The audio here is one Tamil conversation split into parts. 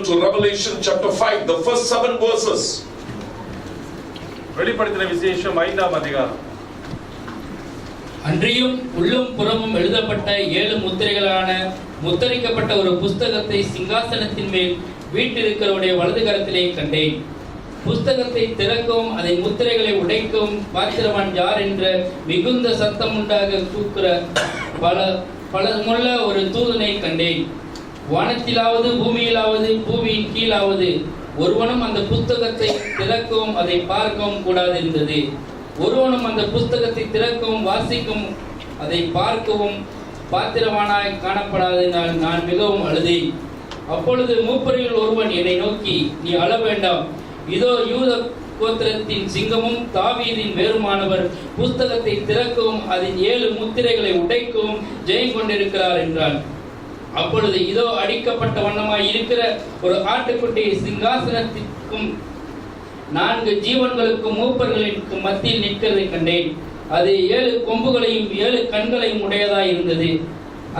to Revelation chapter 5, the first 7 verses. வெளிப்படுத்தின விசேஷம் 5ஆம் அதிகாரம். அன்றியும் உள்ளும் புறமும் எழுதப்பட்ட 7 முத்திரைகளான முத்திரிக்கப்பட்ட ஒரு புஸ்தகத்தை சிங்காசனத்தின் மேல் வீற்றிருக்கிறவருடைய வலது கரத்திலே கண்டேன். புஸ்தகத்தை திறக்கவும் அதை முத்திரைகளை உடைக்கவும் பாத்திரவான் யார் என்ற மிகுந்த சத்தம் உண்டாக கூக்குற பலமுள்ள ஒரு தூதனை கண்டேன். வானத்திலாவது பூமியிலாவது பூமியின் கீழாவது ஒருவனும் அந்த புஸ்தகத்தை திறக்கவும் அதை பார்க்கவும் கூடாதிருந்தது. ஒருவனும் அந்த புஸ்தகத்தை திறக்கவும் வாசிக்கவும் அதை பார்க்கவும் பாத்திரவானாய் காணப்படாததினால் நான் மிகவும் அழுதேன். அப்பொழுது மூப்பரில் ஒருவன் என்னை நோக்கி, நீ அழ வேண்டாம், இதோ யூத கோத்திரத்தின் சிங்கமும் தாவீதின் வேறுமானவர் புஸ்தகத்தை திறக்கவும் அதன் 7 முத்திரைகளை உடைக்கவும் ஜெயம் கொண்டிருக்கிறார் என்றான். அப்பொழுது இதோ அடிக்கப்பட்ட வண்ணமாய் இருக்கிற ஒரு ஆட்டுக்குட்டி சிங்காசனத்திற்கும் 4 ஜீவன்களுக்கும் மூப்பர்களுக்கும் மத்தியில் நிற்கிறதை கண்டேன். அது 7 கொம்புகளையும் 7 கண்களையும் உடையதாய் இருந்தது.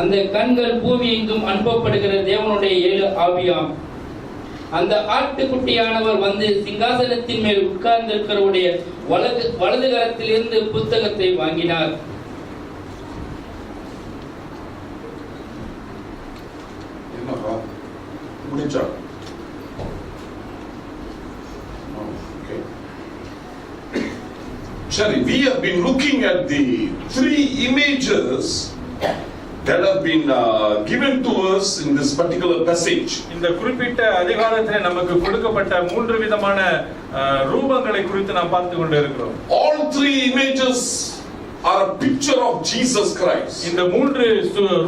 அந்த கண்கள் பூமி எங்கும் அனுப்பப்படுகிற தேவனுடைய 7 ஆவியாம். அந்த ஆட்டுக்குட்டியானவர் வந்து சிங்காசனத்தின் மேல் உட்கார்ந்திருக்கிறவருடைய வலது கரத்திலிருந்து புத்தகத்தை வாங்கினார். Shari, we have been looking at the 3 images that have been given to us in this particular passage. இந்த குறிப்பிட்ட அதிகாரத்திலே நமக்கு கொடுக்கப்பட்ட 3 விதமான ரூபங்களை குறித்து நாம் பார்த்து கொண்டிருக்கிறோம். All 3 images are a picture of Jesus Christ. இந்த 3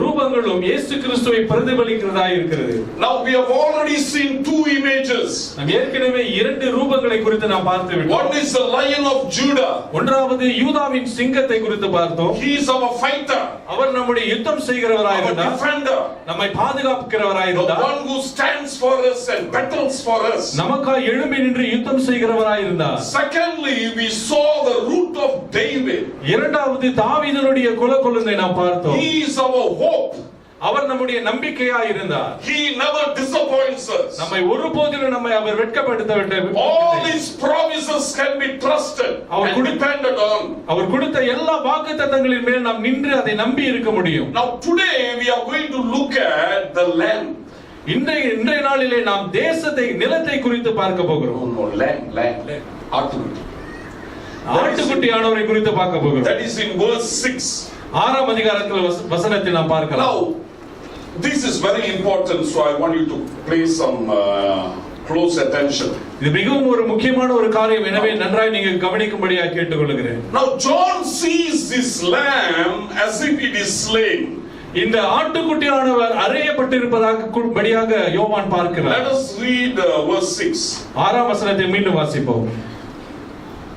ரூபங்களும் இயேசு கிறிஸ்துவை பிரதிபலிக்கிறதாய் இருக்கிறது. Now we have already seen 2 images. நாம் ஏற்கனவே 2 ரூபங்களை குறித்து நாம் பார்த்து விட்டோம். One is the Lion of Judah. ஒன்றாவது யூதாவின் சிங்கத்தை குறித்து பார்த்தோம். He is our fighter. அவர் நம்முடைய யுத்தம் செய்கிறவராய் இருந்தார். Defender. நம்மை பாதுகாக்கிறவராய் இருந்தார். The one who stands for us and battles for us. நமக்காய் எழும்பி நின்று யுத்தம் செய்கிறவராய் இருந்தார். Secondly, we saw the root of David. இரண்டாவது தாவீதுடைய குலக்கொழுந்தை நாம் பார்த்தோம். He is our hope. அவர் நம்முடைய நம்பிக்கையாய் இருந்தார். He never disappoints us. நம்மை ஒருபோதிலும் அவர் வெட்கப்படுத்தவில்லை. All his promises can be trusted and depended on. அவர் கொடுத்த எல்லா வாக்குத்தத்தங்களின் மேல் நாம் நின்று அதை நம்பி இருக்க முடியும். Now today we are going to look at the land. இன்றைய நாளிலே நாம் தேசத்தை நிலத்தை குறித்து பார்க்க போகிறோம். Land. ஆட்டுக்குட்டியானவரை குறித்து பார்க்க போகிறோம். That is in verse 6. 6ஆம் அதிகாரத்தில் வசனத்தை நாம் பார்க்கலாம். Now this is very important, so I want you to pay some close attention. இது மிகவும் ஒரு முக்கியமான ஒரு காரியம், எனவே நன்றாய் நீங்கள் கவனிக்கும்படியாக கேட்டுக்கொள்கிறேன். Now John sees this lamb as if it is slain. இந்த ஆட்டுக்குட்டியானவர் அறையப்பட்டிருப்பதாக யோவான் பார்க்கிறார். Let us read verse 6. 6ஆம் வசனத்தை மீண்டும் வாசிப்போம்.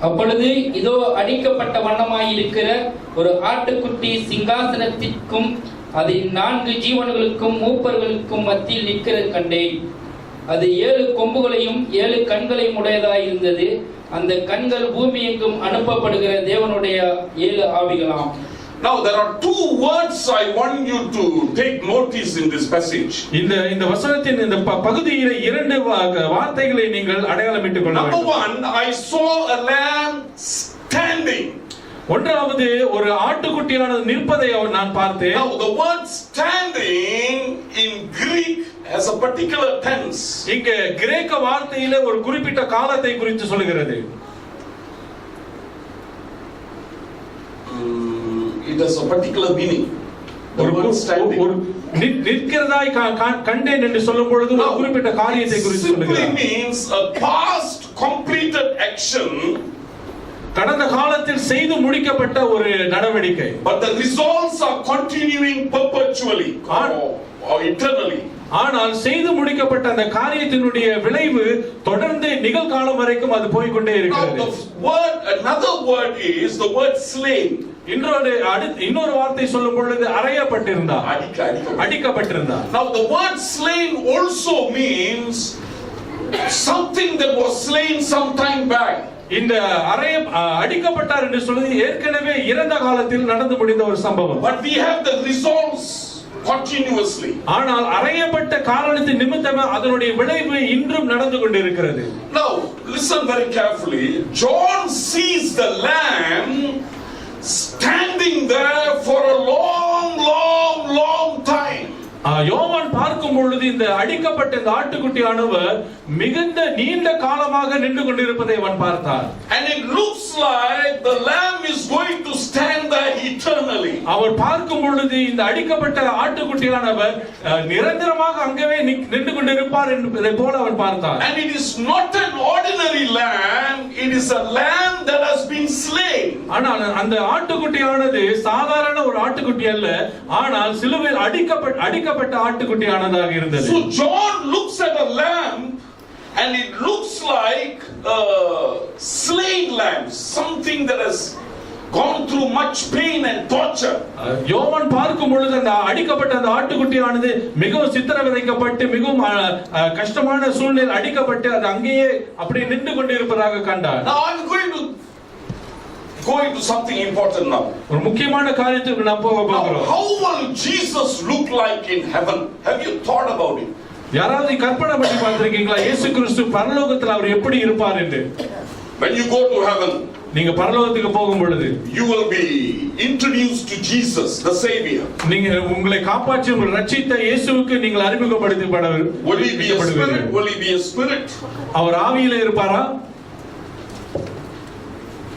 அப்பொழுது இதோ அடிக்கப்பட்ட வண்ணமாயிருக்கிற ஒரு ஆட்டுக்குட்டி சிங்காசனத்திற்கும் அதன் 4 ஜீவன்களுக்கும் மூப்பர்களுக்கும் மத்தியில் நிற்கிறது கண்டேன். அது 7 கொம்புகளையும் 7 கண்களையும் உடையதாய் இருந்தது. அந்த கண்கள் பூமி எங்கும் அனுப்பப்படுகிற தேவனுடைய 7 ஆவிகளாம். Now there are 2 words I want you to take notice in this passage. இந்த வசனத்தின் இந்த பகுதியிலே 2 வார்த்தைகளை நீங்கள் அடையாளமிட்டுக் கொள்ள வேண்டும். Number 1, I saw a lamb standing. ஒன்றாவது ஒரு ஆட்டுக்குட்டியானது நிற்பதை நான் பார்த்தேன். Now the word standing in Greek has a particular tense. இங்க கிரேக்க வார்த்தையிலே ஒரு குறிப்பிட்ட காலத்தை குறித்து சொல்கிறது. It has a particular meaning. The word standing. நிற்கிறதாய் கண்டேன் என்று சொல்லும் பொழுது ஒரு குறிப்பிட்ட காரியத்தை குறித்து சொல்கிறது. Simply means a past completed action. கடந்த காலத்தில் செய்து முடிக்கப்பட்ட ஒரு நடவடிக்கை. But the results are continuing perpetually or eternally. ஆனால் செய்து முடிக்கப்பட்ட அந்த காரியத்தினுடைய விளைவு தொடர்ந்து நிகழ்காலம் வரைக்கும் அது போய் கொண்டே இருக்கிறது. Another word is the word slain. இன்னொரு வார்த்தை சொல்லும் பொழுது அறையப்பட்டிருந்தார், அடிக்கப்பட்டிருந்தார். Now the word slain also means something that was slain some time back. இந்த அடிக்கப்பட்டார் என்று சொல்வது ஏற்கனவே இறந்த காலத்தில் நடந்து முடிந்த ஒரு சம்பவம். But we have the results continuously. ஆனால் அறையப்பட்ட காரணத்தின் நிமித்தமா அதனுடைய விளைவு இன்றும் நடந்து கொண்டிருக்கிறது. Now listen very carefully. John sees the lamb standing there for a long time. யோவான் பார்க்கும் பொழுது இந்த அடிக்கப்பட்ட இந்த ஆட்டுக்குட்டியானவர் மிகுந்த நீண்ட காலமாக நின்று கொண்டிருப்பதை அவன் பார்த்தார். And it looks like the lamb is going to stand there eternally. அவர் பார்க்கும் பொழுது இந்த அடிக்கப்பட்ட ஆட்டுக்குட்டியானவர் நிரந்தரமாக அங்கவே நின்று கொண்டிருப்பார் என்பதை போல அவன் பார்த்தார். And it is not an ordinary lamb, it is a lamb that has been slain. ஆனால் அந்த ஆட்டுக்குட்டியானது சாதாரண ஒரு ஆட்டுக்குட்டி அல்ல, ஆனால் சிலுவையில் அடிக்கப்பட்ட ஆட்டுக்குட்டியானதாக இருந்தது. So John looks at a lamb and it looks like a slain lamb, something that has gone through much pain and torture. யோவான் பார்க்கும் பொழுது அந்த அடிக்கப்பட்ட அந்த ஆட்டுக்குட்டியானது மிகவும் சித்திரவதைக்கப்பட்டு மிகவும் கஷ்டமான சூழ்நிலையில் அடிக்கப்பட்டு அது அங்கேயே அப்படியே நின்று கொண்டிருப்பதாக கண்டார். Now I'm going to go into something important now. ஒரு முக்கியமான காரியத்துக்கு நாம் போக போகிறோம். How will Jesus look like in heaven? Have you thought about it? யாராவது கற்பனை பண்ணி பார்த்திருக்கீங்களா இயேசு கிறிஸ்து பரலோகத்தில் அவர் எப்படி இருப்பார் என்று? When you go to heaven, நீங்க பரலோகத்துக்கு போகும் பொழுது you will be introduced to Jesus, the Savior. நீங்க உங்களை காப்பாற்றி உங்களை ரட்சித்த இயேசுவுக்கு நீங்கள் அறிமுகப்படுத்தப்படுவீர்கள். Will he be a spirit? Will he be a spirit? அவர் ஆவியிலே இருப்பாரா?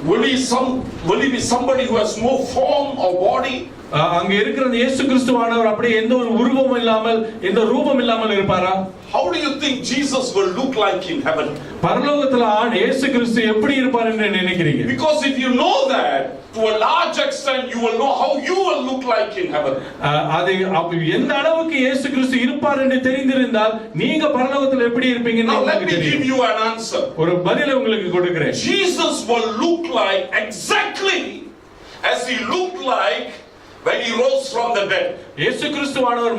Will he be somebody who has no form or body? அங்க இருக்கிற இயேசு கிறிஸ்துவானவர் அப்படியே எந்த ஒரு உருவமும் இல்லாமல் எந்த ரூபம் இல்லாமல் இருப்பாரா? How do you think Jesus will look like in heaven? பரலோகத்துல இயேசு கிறிஸ்து எப்படி இருப்பார் என்று நினைக்கிறீங்க? Because if you know that, to a large extent you will know how you will look like in heaven. அது எந்த அளவுக்கு இயேசு கிறிஸ்து இருப்பார் என்று தெரிந்திருந்தால் நீங்க பரலோகத்துல எப்படி இருப்பீங்கன்னு உங்களுக்கு தெரியும். Now let me give you an answer. ஒரு பதிலை உங்களுக்கு கொடுக்கிறேன். Jesus will look like exactly as he looked like when he rose from the dead. இயேசு கிறிஸ்துவானவர்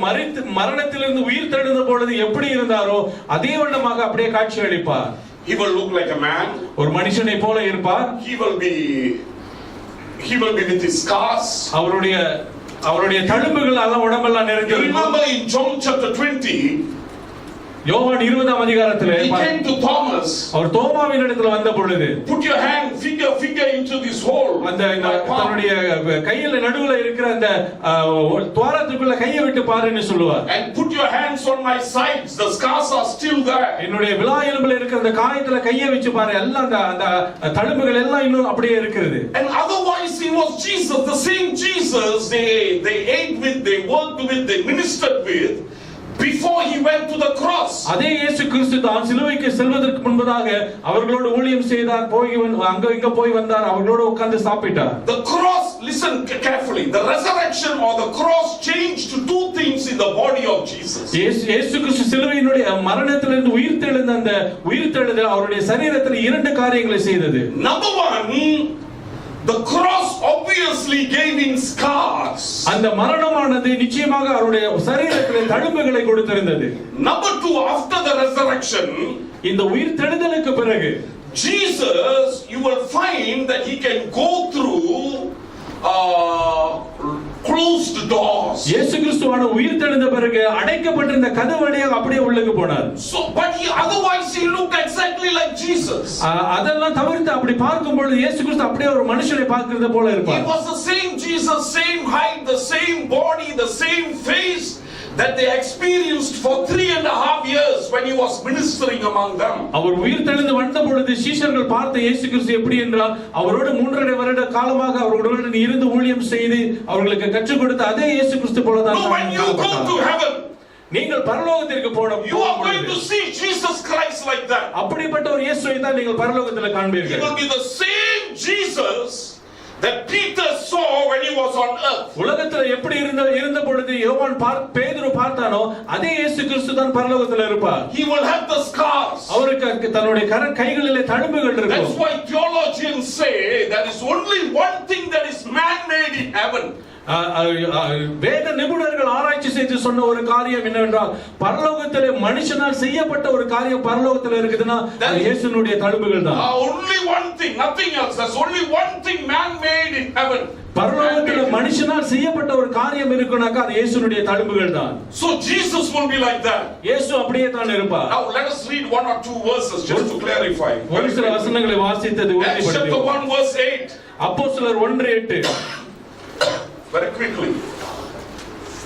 மரணத்திலிருந்து உயிர் தெழுந்த பொழுது எப்படி இருந்தாரோ அதே வண்ணமாக அப்படியே காட்சி அளிப்பார். He will look like a man. ஒரு மனுஷனை போல இருப்பார். He will be with his scars. அவருடைய தழும்புகள் எல்லாம் உடம்பெல்லாம் நிறைஞ்சிருக்கும். Remember in John chapter 20, யோவான் 20ஆம் அதிகாரத்திலே he came to Thomas. அவர் தோமாவினிடத்தில் வந்த பொழுது put your hand finger into this hole. அந்த தன்னுடைய கையில நடுவுல இருக்கிற அந்த துவாரத்துக்குள்ள கையை விட்டு பாருன்னு சொல்லுவார். And put your hands on my sides, the scars are still there. என்னுடைய விலா எலும்புல இருக்கிற அந்த காயத்துல கையை வச்சு பாரு, எல்லாம் அந்த தழும்புகள் எல்லாம் இன்னும் அப்படியே இருக்குது. And otherwise he was Jesus, the same Jesus they ate with, they worked with, they ministered with before he went to the cross. அதே இயேசு கிறிஸ்து தான் சிலுவைக்கு செல்வதற்கு முன்பதாக அவர்களோடு ஊழியம் செய்தார், அங்க இங்க போய் வந்தார், அவர்களோடு உட்கார்ந்து சாப்பிட்டார். The cross, listen carefully, the resurrection or the cross changed to two things in the body of Jesus. இயேசு கிறிஸ்து சிலுவையினுடைய மரணத்திலிருந்து உயிர்த்தெழுந்த அந்த உயிர்த்தெழுதல் அவருடைய சரீரத்தில் இரண்டு காரியங்களை செய்தது. Number one, the cross obviously gave him scars. அந்த மரணமானது நிச்சயமாக அவருடைய சரீரத்திலே தழும்புகளை கொடுத்திருந்தது. Number two, after the resurrection, இந்த உயிர்த்தெழுதலுக்கு பிறகு Jesus, you will find that he can go through closed doors. இயேசு கிறிஸ்துவான உயிர்த்தெழுந்த பிறகு அடைக்கப்பட்டிருந்த கதவு வழியாக அப்படியே உள்ளே போனார். So but otherwise he looked exactly like Jesus. அதெல்லாம் தவிர்த்து அப்படி பார்க்கும் பொழுது இயேசு கிறிஸ்து அப்படியே ஒரு மனுஷனை பார்க்கிறது போல இருப்பார். He was the same Jesus, same height, the same body, the same face that they experienced for 3.5 years when he was ministering among them. அவர் உயிர்த்தெழுந்து வந்த பொழுது சீஷர்கள் பார்த்த இயேசு கிறிஸ்து எப்படி என்றால் அவரோடு 3.5 வருட காலமாக அவர்களுடன் இருந்து ஊழியம் செய்து அவர்களுக்கு கற்றுக் கொடுத்த அதே இயேசு கிறிஸ்து போல தான். When you go to heaven, நீங்கள் பரலோகத்திற்கு போன you are going to see Jesus Christ like that. அப்படிப்பட்ட ஒரு இயேசுவை தான் நீங்கள் பரலோகத்தில் காண்பீர்கள். It will be the same Jesus that Peter saw when he was on earth. உலகத்தில் எப்படி இருந்த பொழுது யோவான் பேதுரு பார்த்தானோ அதே இயேசு கிறிஸ்து தான் பரலோகத்தில் இருப்பார். He will have the scars. அவருக்கு தன்னுடைய கைகளிலே தழும்புகள் இருக்கும். That's why theologians say there is only one thing that is man made in heaven. வேத நிபுணர்கள் ஆராய்ச்சி செய்து சொன்ன ஒரு காரியம் என்னவென்றால் பரலோகத்திலே மனுஷனால் செய்யப்பட்ட ஒரு காரியம் பரலோகத்தில் இருக்குதுன்னா அது இயேசுனுடைய தழும்புகள் தான். Only one thing, nothing else. There's only one thing man made in heaven. பரலோகத்திலே மனுஷனால் செய்யப்பட்ட ஒரு காரியம் இருக்குனாக்கா அது இயேசுனுடைய தழும்புகள் தான். So Jesus will be like that. இயேசு அப்படியே தான் இருப்பார். Now let us read one or two verses just to clarify. ஒரு சில வசனங்களை வாசித்தது உறுதிப்படுத்துவோம். Chapter 1 verse 8. அப்போஸ்தலர் 1:8. Very quickly.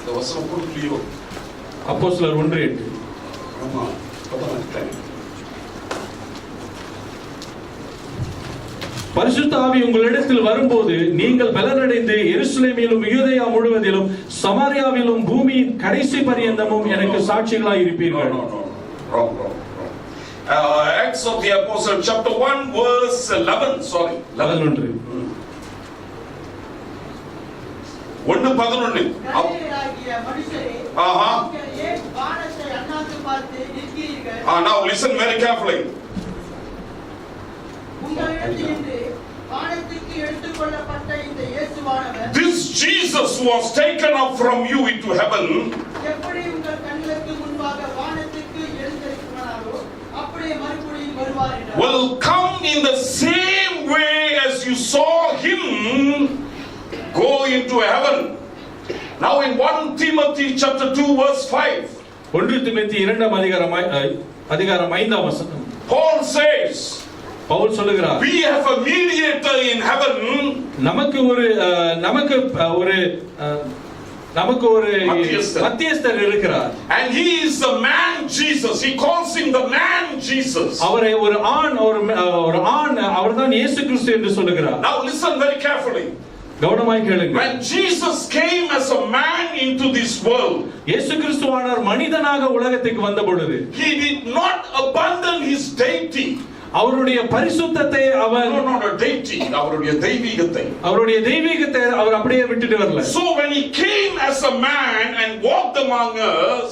The வசனம் புரியுதோ? அப்போஸ்தலர் 1:8. ஆமா. பரிசுத்த ஆவி உங்களிடத்தில் வரும்போது நீங்கள் பலனடைந்து எருசலேமிலும் யூதேயா முழுவதிலும் சமாரியாவிலும் பூமியின் கடைசி பரியந்தமும் எனக்கு சாட்சிகளாய் இருப்பீர்கள். Wrong. Acts of the Apostle chapter 1 verse 11. Sorry. 11. 1:11. Now listen very carefully. This Jesus was taken up from you into heaven will come in the same way as you saw him go into heaven. Now in 1 Timothy chapter 2 verse 5. 1 Timothy 2ஆம் அதிகாரம் 5ஆம் வசனம். Paul says, பவுல் சொல்லுகிறார், we have a mediator in heaven. நமக்கு ஒரு மத்தியஸ்தர் இருக்கிறார். And he is the man Jesus. He calls him the man Jesus. அவரை ஒரு ஆண் அவர்தான் இயேசு கிறிஸ்து என்று சொல்லுகிறார். Now listen very carefully. கவனமாய் கேளுங்க. When Jesus came as a man into this world, இயேசு கிறிஸ்துவானவர் மனிதனாக உலகத்துக்கு வந்த பொழுது he did not abandon his deity. அவருடைய பரிசுத்தத்தை அவர் அவருடைய தெய்வீகத்தை அவர் அப்படியே விட்டுட்டு வரல. So when he came as a man and walked among us,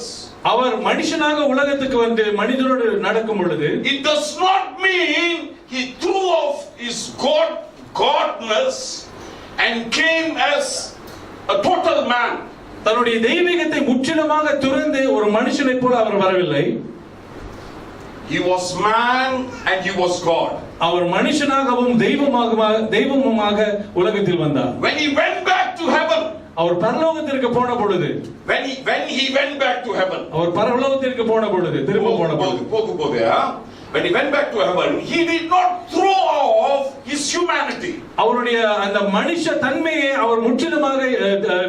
அவர் மனுஷனாக உலகத்துக்கு வந்து மனிதரோடு நடக்கும் பொழுது it does not mean he threw off his godness and came as a total man. தன்னுடைய தெய்வீகத்தை முற்றிலுமாக துறந்து ஒரு மனுஷனைப் போல அவர் வரவில்லை. He was man and he was God. அவர் மனுஷனாகவும் தெய்வமுமாக உலகத்தில் வந்தார். When he went back to heaven, அவர் பரலோகத்திற்கு போன பொழுது when he went back to heaven, அவர் பரலோகத்திற்கு போன பொழுது திரும்ப போன பொழுது when he went back to heaven, he did not throw off his humanity. அவருடைய அந்த மனுஷ தன்மையை அவர் முற்றிலுமாக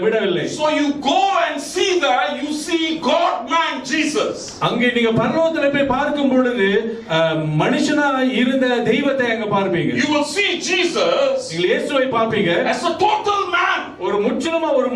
விடவில்லை. So you go and see that, you see God man Jesus. அங்கே நீங்க பரலோகத்திலே போய் பார்க்கும் பொழுது மனுஷனாக இருந்த தெய்வத்தை அங்க பார்ப்பீங்க. You will see Jesus இயேசுவை பார்ப்பீங்க as a total man. ஒரு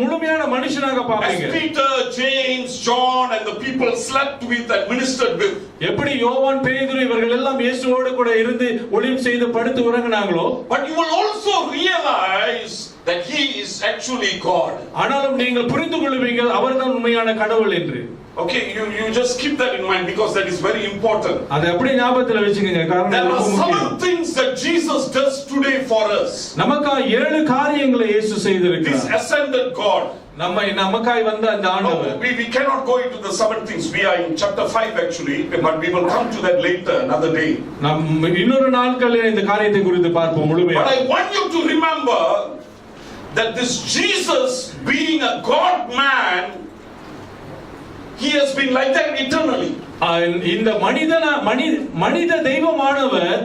முழுமையான மனுஷனாக பார்ப்பீங்க. As Peter, James, John and the people slept with and ministered with. எப்படி யோவான், பேதுரு இவர்கள் எல்லாம் இயேசுவோடு கூட இருந்து ஒளியும் செய்து படுத்து உறங்கினாங்களோ, but you will also realize that he is actually God. ஆனாலும் நீங்கள் புரிந்து கொள்வீர்கள் அவர்தான் உண்மையான கடவுள் என்று. Okay, you just keep that in mind because that is very important. அதை அப்படியே ஞாபகத்துல வெச்சுக்கங்க, காரணம் there ரொம்ப are முக்கியம். some things that Jesus does today for us. நமக்காக 7 காரியங்களை இயேசு செய்திருக்கிறார். This ascended God. நமக்காய் வந்த அந்த ஆண்டவர். We cannot go into the 7 things. We are in chapter 5 actually, but we will come to that later another day. நாம் இன்னொரு நாட்களில் இந்த காரியத்தை குறித்து பார்ப்போம் முழுமையாக. But I want you to remember that this Jesus being a God man, he has been like that eternally. இந்த மனித தெய்வமானவர்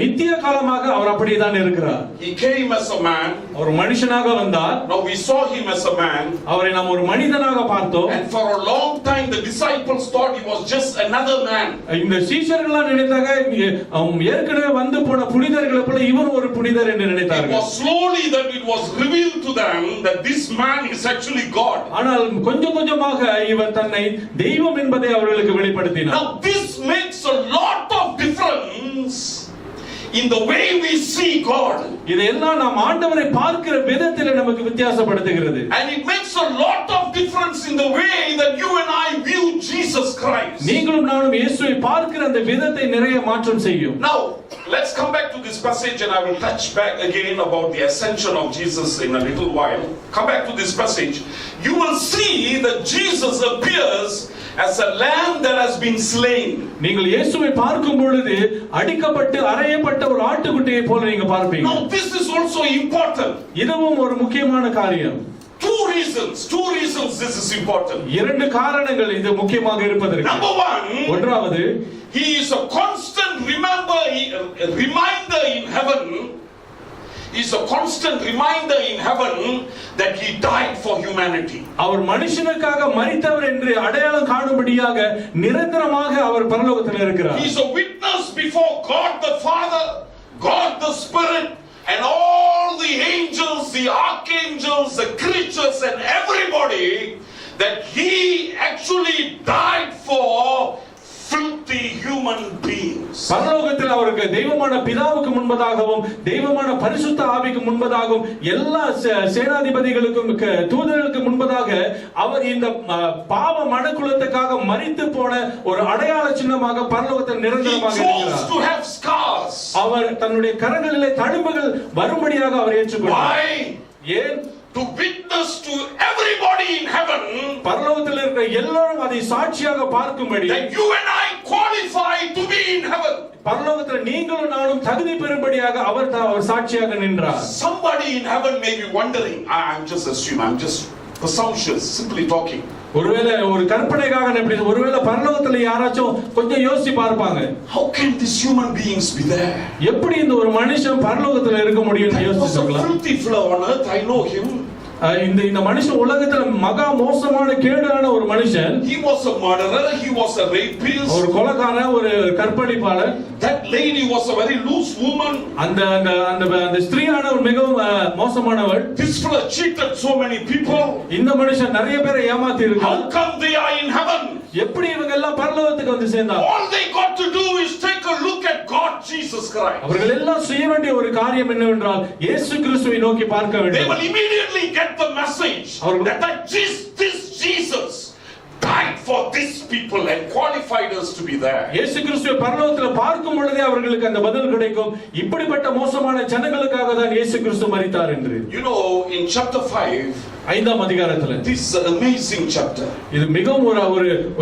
நித்திய காலமாக அவர் அப்படியே தான் இருக்கிறார். He came as a man. ஒரு மனுஷனாக வந்தார். Now we saw him as a man. அவரை நாம் ஒரு மனிதனாக பார்த்தோம். And for a long time the disciples thought he was just another man. இந்த சீஷர்கள் நினைத்தாங்க ஏற்கனவே வந்து போன புனிதர்களை போல இவர் ஒரு புனிதர் என்று நினைத்தார்கள். It was slowly that it was revealed to them that this man is actually God. ஆனால் கொஞ்சமாக இவர் தன்னை தெய்வம் என்பதை அவர்களுக்கு வெளிப்படுத்தினார். Now this makes a lot of difference in the way we see God. இதெல்லாம் நாம் ஆண்டவரை பார்க்கிற விதத்திலே நமக்கு வித்தியாசப்படுத்துகிறது. And it makes a lot of difference in the way that you and I view Jesus Christ. நீங்களும் நானும் இயேசுவை பார்க்கிற அந்த விதத்தை நிறைய மாற்றம் செய்யும். Now Let's come back to this passage and I will touch back again about the ascension of Jesus in a little while. Come back to this passage. You will see that Jesus appears as a lamb that has been slain. நீங்கள் இயேசுவை பார்க்கும் பொழுது அடிக்கப்பட்டு அறையப்பட்ட ஒரு ஆட்டுக்குட்டியை போல நீங்க பார்ப்பீங்க. Now this is also important. இதுவும் ஒரு முக்கியமான காரியம். Two reasons this is important. இரண்டு காரணங்கள் இது முக்கியமாக இருப்பதற்கு. Number one, ஒன்றாவது, he is a constant reminder in heaven. Is a constant reminder in heaven that he died for humanity. அவர் மனுஷனுக்காக மரித்தவர் என்று அடையாளம் காணும்படியாக நிரந்தரமாக அவர் பரலோகத்தில் இருக்கிறார். He is a witness before God the Father, God the Spirit, and all the angels, the archangels, the creatures, and everybody, that he actually died for filthy human beings. பரலோகத்தில் அவருக்கு தெய்வமான பிதாவுக்கு முன்பதாகவும் தெய்வமான பரிசுத்த ஆவிக்கு முன்பதாகவும் எல்லா சேனாதிபதிகளுக்கும் தூதர்களுக்கு முன்பதாக அவர் இந்த பாவ மனுக்குலத்துக்காக மரித்து போன ஒரு அடையாள சின்னமாக பரலோகத்தில் நிரந்தரமாக இருக்கிறார். அவர் தன்னுடைய கரங்களிலே தழும்புகள் வரும்படியாக அவர் ஏற்றுக்கொண்டார். ஏன்? To witness to everybody in heaven, பரலோகத்தில் இருக்கிற எல்லாரும் அதை சாட்சியாக பார்க்கும்படி, that you and I qualify to be in heaven. பரலோகத்தில் நீங்களும் நானும் தகுதி பெறும்படியாக அவர் சாட்சியாக நின்றார். Somebody in heaven may be wondering, I'm just presumptuous, simply talking. ஒருவேளை ஒரு கற்பனைக்காக ஒருவேளை பரலோகத்துல யாராச்சும் கொஞ்சம் யோசிச்சு பார்ப்பாங்க, how can these human beings be there? எப்படி இந்த ஒரு மனுஷன் பரலோகத்துல இருக்க முடியும்னு யோசிச்சுக்கலாம். Filthy fellow on earth, I know him. இந்த மனுஷன் உலகத்துல மகா மோசமான கேடான ஒரு மனுஷன். He was a murderer, he was a rapist, ஒரு கொலைகாரன், ஒரு கற்பழிப்பாளர். That lady was a very loose woman. அந்த ஸ்திரீயான மிகவும் மோசமானவள். This fellow cheated so many people. இந்த மனுஷன் நிறைய பேரை ஏமாத்தி இருக்கான். How come they are in heaven? எப்படி இவங்க எல்லாம் பரலோகத்துக்கு வந்து சேர்ந்தாங்க? All they got to do is take a look at God Jesus Christ. அவர்கள் எல்லாம் செய்ய வேண்டிய ஒரு காரியம் என்னவென்றால் இயேசு கிறிஸ்துவை நோக்கி பார்க்க வேண்டும். They will immediately get the message that this Jesus died for these people and qualified us to be there. இயேசு கிறிஸ்துவை பரலோகத்தில் பார்க்கும் பொழுதே அவர்களுக்கு அந்த பதில் கிடைக்கும், இப்படிப்பட்ட மோசமான ஜனங்களுக்காக தான் இயேசு கிறிஸ்து மரித்தார் என்று. You know, in chapter 5, ஐந்தாம் அதிகாரத்துல, this is an amazing chapter. இது மிகவும்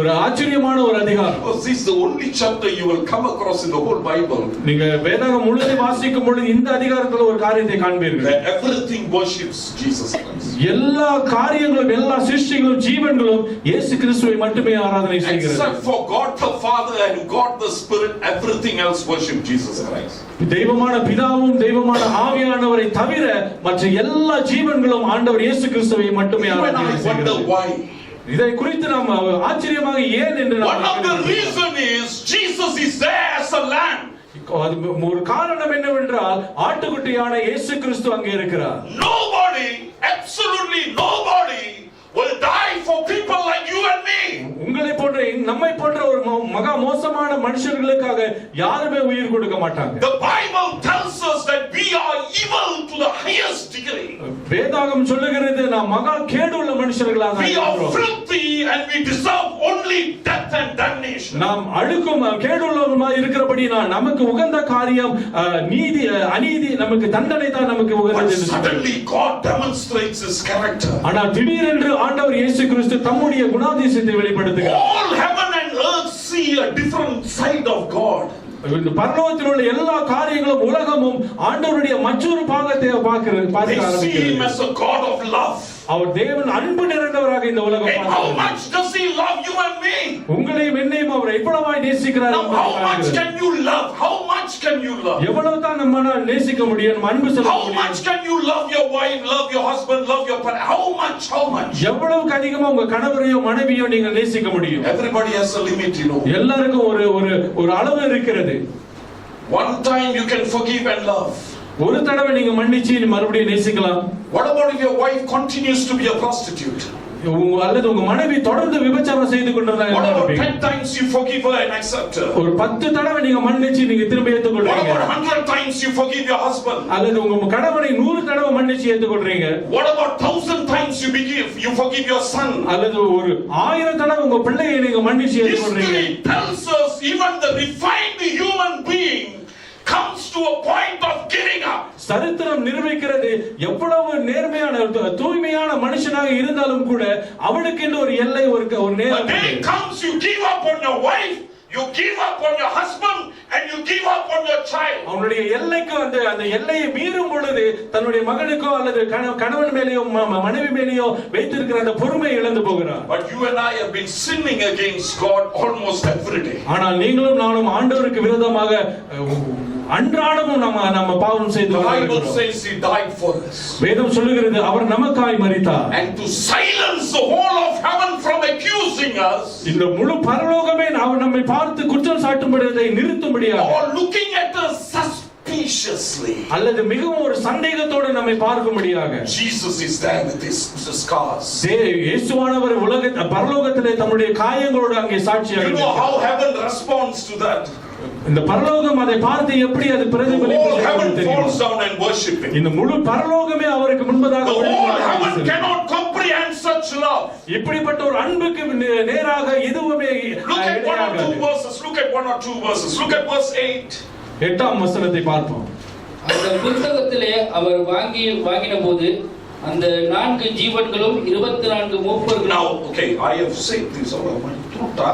ஒரு ஆச்சரியமான ஒரு அதிகாரம். This is the only chapter you will come across in the whole Bible. நீங்க வேதாகம் முழுவதும் வாசிக்கும் பொழுது இந்த அதிகாரத்துல ஒரு காரியத்தை காண்பீர்கள். That everything worships Jesus Christ. எல்லா காரியங்களும் எல்லா சிருஷ்டிகளும் ஜீவன்களும் இயேசு கிறிஸ்துவை மட்டுமே ஆராதனை செய்கிறது. Except for God the Father and God the Spirit, everything else worship Jesus Christ. தெய்வமான பிதாவும் தெய்வமான ஆவியானவரை தவிர மற்ற எல்லா ஜீவன்களும் ஆண்டவர் இயேசு கிறிஸ்துவை மட்டுமே ஆராதனை செய்கிறது. இதை குறித்து நாம் ஆச்சரியமாக ஏன் என்று one of the reason is Jesus is there as a lamb. ஒரு காரணம் என்னவென்றால் ஆட்டுக்குட்டியான இயேசு கிறிஸ்து அங்கே இருக்கிறார். Nobody, absolutely nobody will die for people like you and me. உங்களை போன்ற நம்மை போன்ற ஒரு மகா மோசமான மனுஷர்களுக்காக யாருமே உயிர் கொடுக்க மாட்டாங்க. The Bible tells us that we are evil to the highest degree. வேதாகம் சொல்லுகிறது நாம் மகா கேடுள்ள மனுஷர்களாக we are filthy and we deserve only death and damnation. நாம் அழுக்கும் கேடுள்ளவர்களாக இருக்கிறபடி நமக்கு உகந்த காரியம் நீதி அநீதி நமக்கு தண்டனை தான் நமக்கு உகந்தது. Suddenly God demonstrates his character. ஆனா திடீரென்று ஆண்டவர் இயேசு கிறிஸ்து தம்முடைய குணாதிசயத்தை வெளிப்படுத்துகிறார். All heaven and earth see a different side of God. இந்த பரலோகத்தில் உள்ள எல்லா காரியங்களும் உலகமும் ஆண்டவருடைய மற்றொரு பாகத்தை பார்க்க ஆரம்பிக்கிறது. They see him as a God of love. அவர் தேவன் அன்பு நிறைந்தவராக இந்த உலகம் பார்க்கிறது. How much does he love you and me? உங்களையும் என்னையும் அவர் எவ்வளவாய் நேசிக்கிறார். How much can you love? How much can you love? எவ்வளவு தான் நம்மால நேசிக்க முடியும், அன்பு செலுத்த முடியும்? How much can you love your wife, love your husband, love your partner? How much? எவ்வளவுக்கு அதிகமா உங்க கணவரையோ மனைவியோ நீங்க நேசிக்க முடியும்? Everybody has a limit, you know. எல்லாருக்கும் ஒரு அளவு இருக்கிறது. One time you can forgive and love. ஒரு தடவை நீங்க மன்னிச்சு மறுபடியும் நேசிக்கலாம். What about if your wife continues to be a prostitute? அல்லது உங்க மனைவி தொடர்ந்து விபச்சாரம் செய்து கொண்டிருந்தாங்க? What about 10 times you forgive her and accept her? ஒரு 10 தடவை நீங்க மன்னிச்சு நீங்க திரும்ப ஏத்துக்கொள்றீங்க. What about 100 times you forgive your husband? அல்லது உங்க கணவனை 100 தடவை மன்னிச்சு ஏத்துக்கொள்றீங்க. What about 1000 times you forgive your son? அல்லது ஒரு 1000 தடவை உங்க பிள்ளையை நீங்க மன்னிச்சு ஏத்துக்கொள்றீங்க. History tells us even the refined human being comes to a point of giving up. சரித்திரம் நிரூபிக்கிறது எவ்வளவு நேர்மையான தூய்மையான மனுஷனாக இருந்தாலும் கூட அவனுக்கு என்று ஒரு எல்லை ஒரு நேரம். The day comes you give up on your wife, you give up on your husband, and you give up on your child. அவனுடைய எல்லைக்கு அந்த எல்லையை மீறும் பொழுது தன்னுடைய மகனுக்கோ அல்லது கணவன் மேலேயோ மனைவி மேலேயோ வைத்திருக்கிற அந்த பொறுமை இழந்து போகிறான். But you and I have been sinning against God almost every day. ஆனால் நீங்களும் நானும் ஆண்டவருக்கு விரோதமாக அன்றாடமும் நம்ம பாவம் செய்து வருகிறோம். The Bible says he died for us. வேதம் சொல்லுகிறது அவர் நமக்காய் மரித்தார். And to silence the whole of heaven from accusing us. இந்த முழு பரலோகமே நம்மை பார்த்து குற்றம் சாட்டும்படியை நிறுத்தும்படியாக. Or looking at us suspiciously. அல்லது மிகவும் ஒரு சந்தேகத்தோடு நம்மை பார்க்கும்படியாக. Jesus is there with his scars. இயேசுவானவர் பரலோகத்திலே தம்முடைய காயங்களோடு அங்கே சாட்சியாக இருக்கிறார். You know how heaven responds to that? இந்த பரலோகம் அதை பார்த்து எப்படி அது பிரதிபலிக்கிறது தெரியும். இந்த முழு பரலோகமே அவருக்கு முன்பதாக cannot comprehend such love. இப்படிப்பட்ட ஒரு அன்புக்கு நேராக எதுவுமே Look at one or two verses. Look at verse 8. 8ஆம் வசனத்தை பார்ப்போம். அந்த புத்தகத்திலே அவர் வாங்கினபோது அந்த 4 ஜீவன்களும் 24 மூப்பர்களும். Now okay, I have said this all of my truth.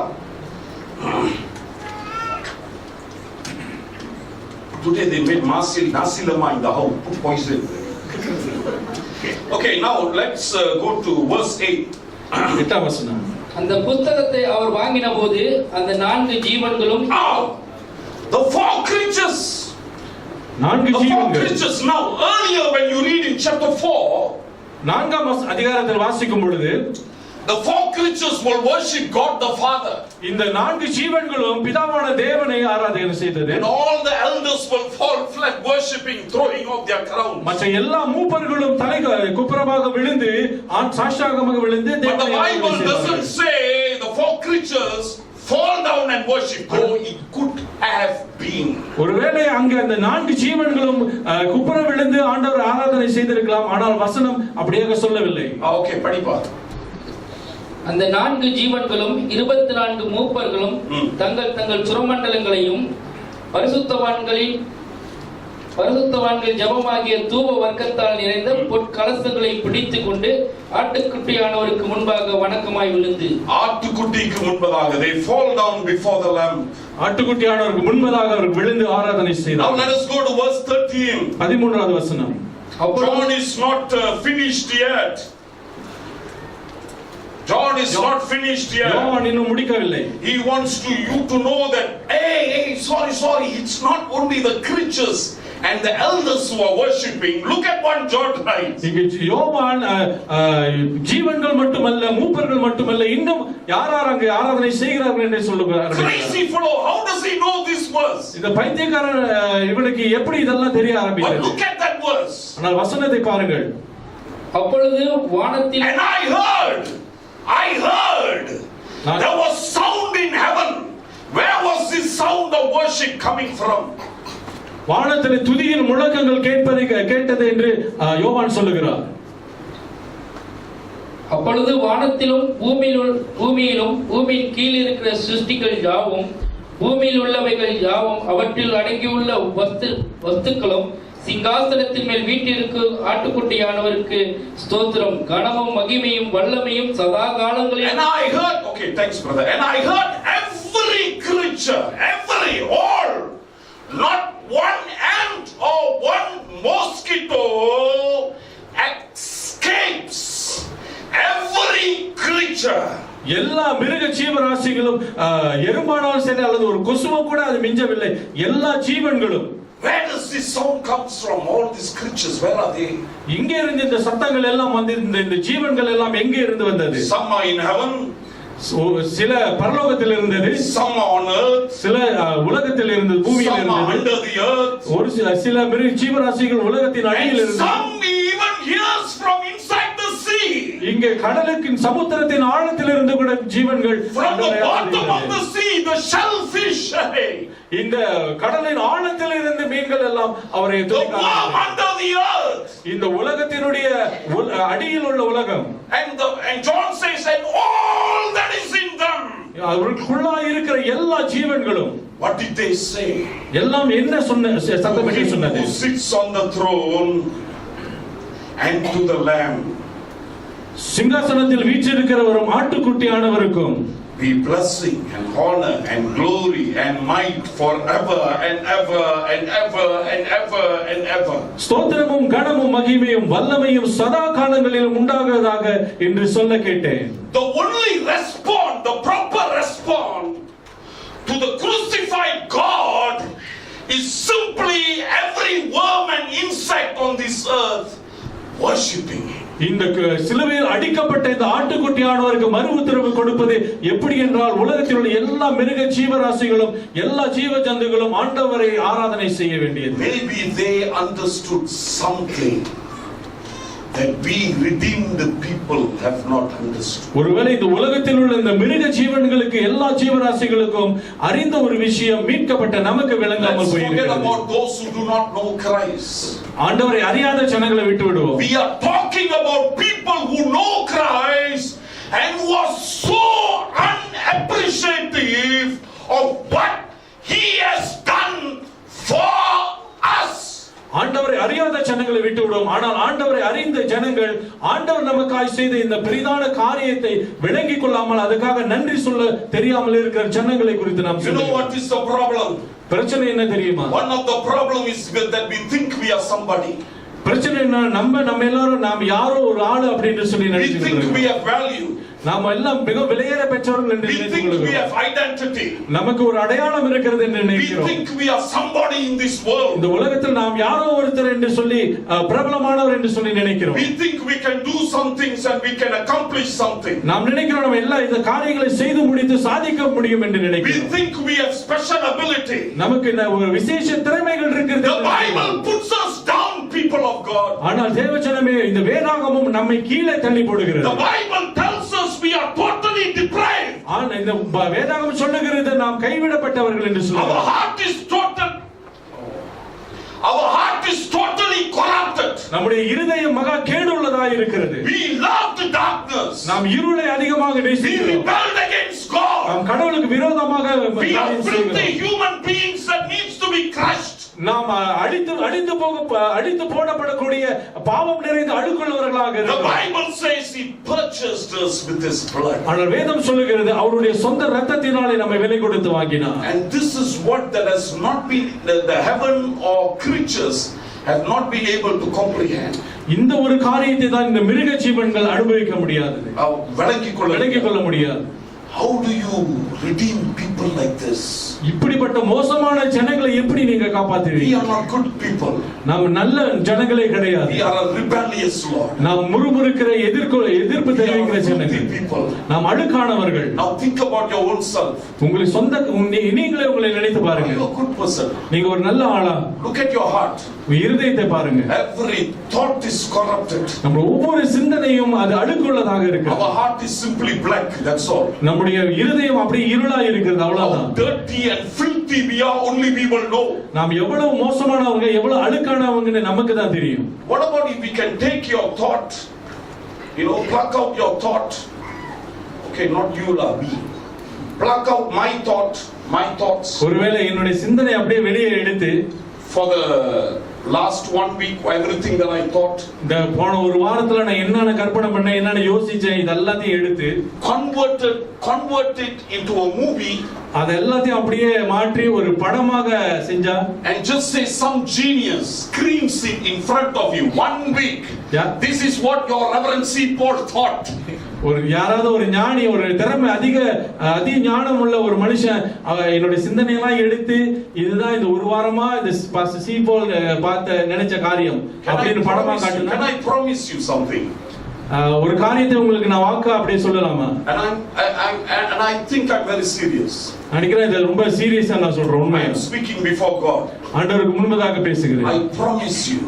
Today they made nasilama in the house, put poison. Okay, now let's go to verse 8. 8ஆம் வசனம். அந்த புத்தகத்தை அவர் வாங்கினபோது அந்த 4 ஜீவன்களும் the 4 creatures. 4 ஜீவன்கள். Now earlier when you read in chapter 4, 4ஆம் அதிகாரத்தில் வாசிக்கும் பொழுது the 4 creatures will worship God the Father. இந்த 4 ஜீவன்களும் பிதாவான தேவனை ஆராதனை செய்தது. And all the elders will fall flat worshiping, throwing off their crowns. மற்ற எல்லா மூப்பர்களும் தலை குப்புறமாக விழுந்து சாஷ்டாங்கமாக விழுந்து தேவனை. But the Bible doesn't say the 4 creatures fall down and worship. Oh, it could have been. ஒருவேளை அங்கே அந்த 4 ஜீவன்களும் குப்புற விழுந்து ஆண்டவர் ஆராதனை செய்திருக்கலாம். ஆனால் வசனம் அப்படியே சொல்லவில்லை. Okay, படிப்பா. அந்த 4 ஜீவன்களும் 24 மூப்பர்களும் தங்கள் சுரமண்டலங்களையும் பரிசுத்தவான்கள் ஜெபமாகிய தூப வர்க்கத்தால் நிறைந்த பொற்கலசங்களை பிடித்துக் கொண்டு ஆட்டுக்குட்டியானவருக்கு முன்பாக வணக்கமாய் விழுந்து. ஆட்டுக்குட்டிக்கு முன்பதாக they fall down before the lamb. ஆட்டுக்குட்டியானவருக்கு முன்பதாக அவர் விழுந்து ஆராதனை செய்தார். Now let us go to verse 13. 13வது வசனம். John is not finished yet. John is not finished yet. யோவான் இன்னும் முடிக்கவில்லை. He wants you to know that sorry, it's not only the creatures and the elders who are worshiping. Look at what John writes. இங்க யோவான் ஜீவன்கள் மட்டுமல்ல மூப்பர்கள் மட்டுமல்ல இன்னும் யார் அங்கே ஆராதனை செய்கிறார்கள் என்று சொல்லுகிறார். Crazy fellow, how does he know this verse? இந்த பைத்தியக்காரன் இவனுக்கு எப்படி இதெல்லாம் தெரிய ஆரம்பிச்சது? But look at that verse. ஆனால் வசனத்தை பாருங்கள். அப்பொழுது வானத்தில் And I heard there was sound in heaven. Where was this sound of worship coming from? வானத்திலே துதியின் முழக்கங்கள் கேட்டது என்று யோவான் சொல்லுகிறார். அப்பொழுது வானத்திலும் பூமியிலும் பூமியின் கீழ் இருக்கிற சிருஷ்டிகள் யாவும் பூமியில் உள்ளவைகள் யாவும் அவற்றில் அடங்கியுள்ள வஸ்துக்களும் சிங்காசனத்தின் மேல் வீட்டிற்கு ஆட்டுக்குட்டியானவருக்கு ஸ்தோத்திரம் கனமும் மகிமையும் வல்லமையும் சதா காலங்களிலும். And I heard, okay, thanks brother. And I heard every creature, all, not one ant or one mosquito escapes. Every creature. எல்லா மிருக ஜீவராசிகளும் எறும்பானாலும் சரி அல்லது ஒரு கொசுவும் கூட அது மிஞ்சவில்லை. எல்லா ஜீவன்களும். Where does this sound comes from? All these creatures, where are they? எங்கே இருந்து இந்த சத்தங்கள் எல்லாம் வந்து இந்த ஜீவன்கள் எல்லாம் எங்கே இருந்து வந்தது? Some are in heaven. சில பரலோகத்தில் இருந்தது. Some are on earth. சில உலகத்தில் இருந்தது, பூமியில் இருந்தது. Some are under the earth. ஒரு சில மிருக ஜீவராசிகள் உலகத்தின் அடியில் இருந்தது. Some even hears from inside the sea. இங்கே கடலுக்கு சமுத்திரத்தின் ஆழத்தில் இருந்து கூட ஜீவன்கள். From the bottom of the sea, the shellfish. இந்த கடலின் ஆழத்தில் இருந்து மீன்கள் எல்லாம் அவரை under the earth. இந்த உலகத்தினுடைய அடியில் உள்ள உலகம். And John says that all that is in them. அவருக்குள்ள இருக்கிற எல்லா ஜீவன்களும். what did they say? எல்லாம் என்ன சத்தமிட்டு சொன்னது? Who sits on the throne and to the Lamb. சிங்காசனத்தில் வீற்றிருக்கிறவரும் ஆட்டுக்குட்டியானவருக்கும் be blessing and honor and glory and might forever and ever and ever and ever and ever. ஸ்தோத்திரமும் கனமும் மகிமையும் வல்லமையும் சதா காலங்களிலும் உண்டாகிறதாக என்று சொல்ல கேட்டேன். The only response, the proper response to the crucified God is simply every worm and insect on this earth worshiping Him. இந்த சிலுவையில் அடிக்கப்பட்ட இந்த ஆட்டுக்குட்டியானவருக்கு மறு உத்தரவு கொடுப்பது எப்படி என்றால் உலகத்தில் உள்ள எல்லா மிருக ஜீவராசிகளும் எல்லா ஜீவ ஜந்துகளும் ஆண்டவரை ஆராதனை செய்ய வேண்டியது. Maybe they understood something that we redeemed people have not understood. ஒருவேளை இந்த உலகத்தில் உள்ள இந்த மிருக ஜீவன்களுக்கு எல்லா ஜீவராசிகளுக்கும் அறிந்த ஒரு விஷயம் மீட்கப்பட்ட நமக்கு விளங்காமல் போயிருக்கிறது. Forget about those who do not know Christ. ஆண்டவரை அறியாத ஜனங்களை விட்டு விடுவோம். We are talking about people who know Christ and who are so unappreciative of what He has done for us. ஆண்டவரை அறியாத ஜனங்களை விட்டு விடுவோம். ஆனால் ஆண்டவரை அறிந்த ஜனங்கள் ஆண்டவர் நமக்காய் செய்த இந்த பெரிதான காரியத்தை விளங்கிக் கொள்ளாமல் அதுக்காக நன்றி சொல்ல தெரியாமல் இருக்கிற ஜனங்களை குறித்து நாம் சொல்லுவோம். You know what is the problem? பிரச்சனை என்ன தெரியுமா? One of the problem is that we think we are somebody. பிரச்சனை என்ன? நம்ம எல்லாரும் நாம் யாரோ ஒரு ஆளு அப்படினு சொல்லி நினைச்சிட்டு இருக்கோம். We think we have value. நாம எல்லாம் மிக விலையேற பெற்றவர்கள் என்று நினைக்கிறோம். We have identity. நமக்கு ஒரு அடையாளம் இருக்கிறது என்று நினைக்கிறோம். We think we are somebody in this world. இந்த உலகத்தில் நாம் யாரோ ஒருத்தர் என்று சொல்லி பிரபலமானவர் என்று சொல்லி நினைக்கிறோம். We think we can do some things and we can accomplish something. நாம் நினைக்கிறோம் நம்ம எல்லா இந்த காரியங்களை செய்து முடித்து சாதிக்க முடியும் என்று நினைக்கிறோம். We think we have special ability. நமக்கு ஒரு விசேஷ திறமைகள் இருக்கிறது. The Bible puts us down, people of God. ஆனால் தேவஜனமே இந்த வேதாகமம் நம்மை கீழே தள்ளி போடுகிறது. The Bible tells us we are totally deprived. ஆனா இந்த வேதாகமம் சொல்லுகிறது நாம் கைவிடப்பட்டவர்கள் என்று சொல்லுகிறது. Our heart is totally corrupted. நம்முடைய இருதயம் மகா கேடுள்ளதாய் இருக்கிறது. We love the darkness. நாம் இருளை அதிகமாக நேசிக்கிறோம். We rebelled against God. நாம் கடவுளுக்கு விரோதமாக we are filthy human beings that needs to be crushed. நாம் அடித்து போடப்படக்கூடிய பாவம் நிறைந்த அழுக்குள்ளவர்களாக இருக்கிறோம். The Bible says He purchased us with His blood. ஆனால் வேதம் சொல்லுகிறது அவருடைய சொந்த இரத்தத்தினாலே நம்மை விலை கொடுத்து வாங்கினார். And this is what that has not been the heaven or creatures have not been able to comprehend. இந்த ஒரு காரியத்தை தான் இந்த மிருக ஜீவன்கள் அனுபவிக்க முடியாது. விளங்கிக் கொள்ள முடியாது. How do you redeem people like this? இப்படிப்பட்ட மோசமான ஜனங்களை எப்படி நீங்க காப்பாத்துவீங்க? We are not good people. நாம் நல்ல ஜனங்களே கிடையாது. We are a rebellious Lord. நாம் முறுமுறுக்கிற எதிர்ப்பு தெரிவிக்கிற ஜனங்கள். நாம் அழுக்கானவர்கள். Now think about your own self. உங்களை சொந்த நீங்களே உங்களை நினைத்து பாருங்க. You are a good person. நீங்க ஒரு நல்ல ஆளா? Look at your heart. இருதயத்தை பாருங்க. Every thought is corrupted. நம்ம ஒவ்வொரு சிந்தனையும் அது அழுக்குள்ளதாக இருக்கு. Our heart is simply black, that's all. நம்முடைய இருதயம் அப்படியே இருளா இருக்குது, அவ்வளவுதான். Dirty and filthy we are, only we will know. நாம் எவ்வளவு மோசமானவங்க எவ்வளவு அழுக்கானவங்கன்னு நமக்கு தான் தெரியும். What about if we can take your thought, pluck out your thought. Okay, not you la, me. Pluck out my thoughts. ஒருவேளை என்னுடைய சிந்தனை அப்படியே வெளியே எடுத்து for the last 1 week everything that I thought, இந்த போன ஒரு வாரத்துல நான் என்னென்ன கற்பனை பண்ணேன் என்னென்ன யோசிச்சேன் இதெல்லாம் எடுத்து convert it into a movie, அத எல்லாத்தையும் அப்படியே மாற்றி ஒரு படமாக செஞ்சா, and just say some genius screams it in front of you 1 week. Yeah. This is what your Rev.C.Paul thought. யாராவது ஒரு ஞானி ஒரு திறமை அதிக ஞானம் உள்ள ஒரு மனுஷன் என்னோட சிந்தனையெல்லாம் எடுத்து இதுதான் இந்த ஒரு வாரமா இந்த பாஸ்டர் C.Paul பார்த்த நினைச்ச காரியம் அப்படின்னு படமா காட்டுனா, can I promise you something? ஒரு காரியத்தை உங்களுக்கு நான் வாக்கா அப்படியே சொல்லலாமா? And I think I'm very serious. நினைக்கிறேன் இது ரொம்ப சீரியஸா நான் சொல்றேன். உண்மையா I'm speaking before God. ஆண்டவருக்கு முன்பதாக பேசுகிறேன். I promise you.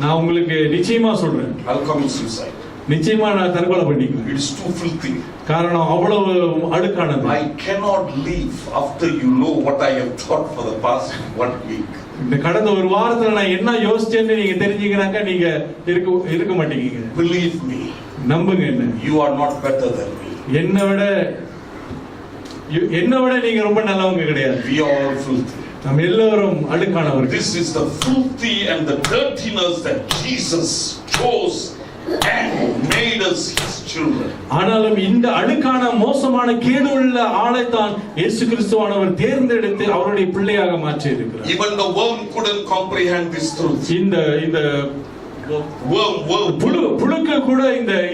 நான் உங்களுக்கு நிச்சயமா சொல்றேன். I'll commit suicide. நிச்சயமா நான் தற்கொலை பண்ணிக்குவேன். It is too filthy. காரணம் அவ்வளவு அழுக்கானது. I cannot leave after you know what I have thought for the past 1 week. இந்த கடந்த ஒரு வாரத்துல நான் என்ன யோசிச்சேன்னு நீங்க தெரிஞ்சீங்கனாக்க நீங்க இருக்க மாட்டீங்க. Believe me. நம்புங்க என்ன. You are not better than me. என்னை விட என்ன விட நீங்க ரொம்ப நல்லவங்க கிடையாது. We are all filthy. நாம் எல்லோரும் அழுக்கானவர்கள். This is the filthy and the dirtiness that Jesus chose and made us his children. ஆனாலும் இந்த அழுக்கான மோசமான கேடுள்ள ஆளைத்தான் இயேசு கிறிஸ்துவானவர் தேர்ந்தெடுத்து அவருடைய பிள்ளையாக மாற்றி இருக்கிறார். Even the worm couldn't comprehend this truth. இந்த புழுக்கு கூட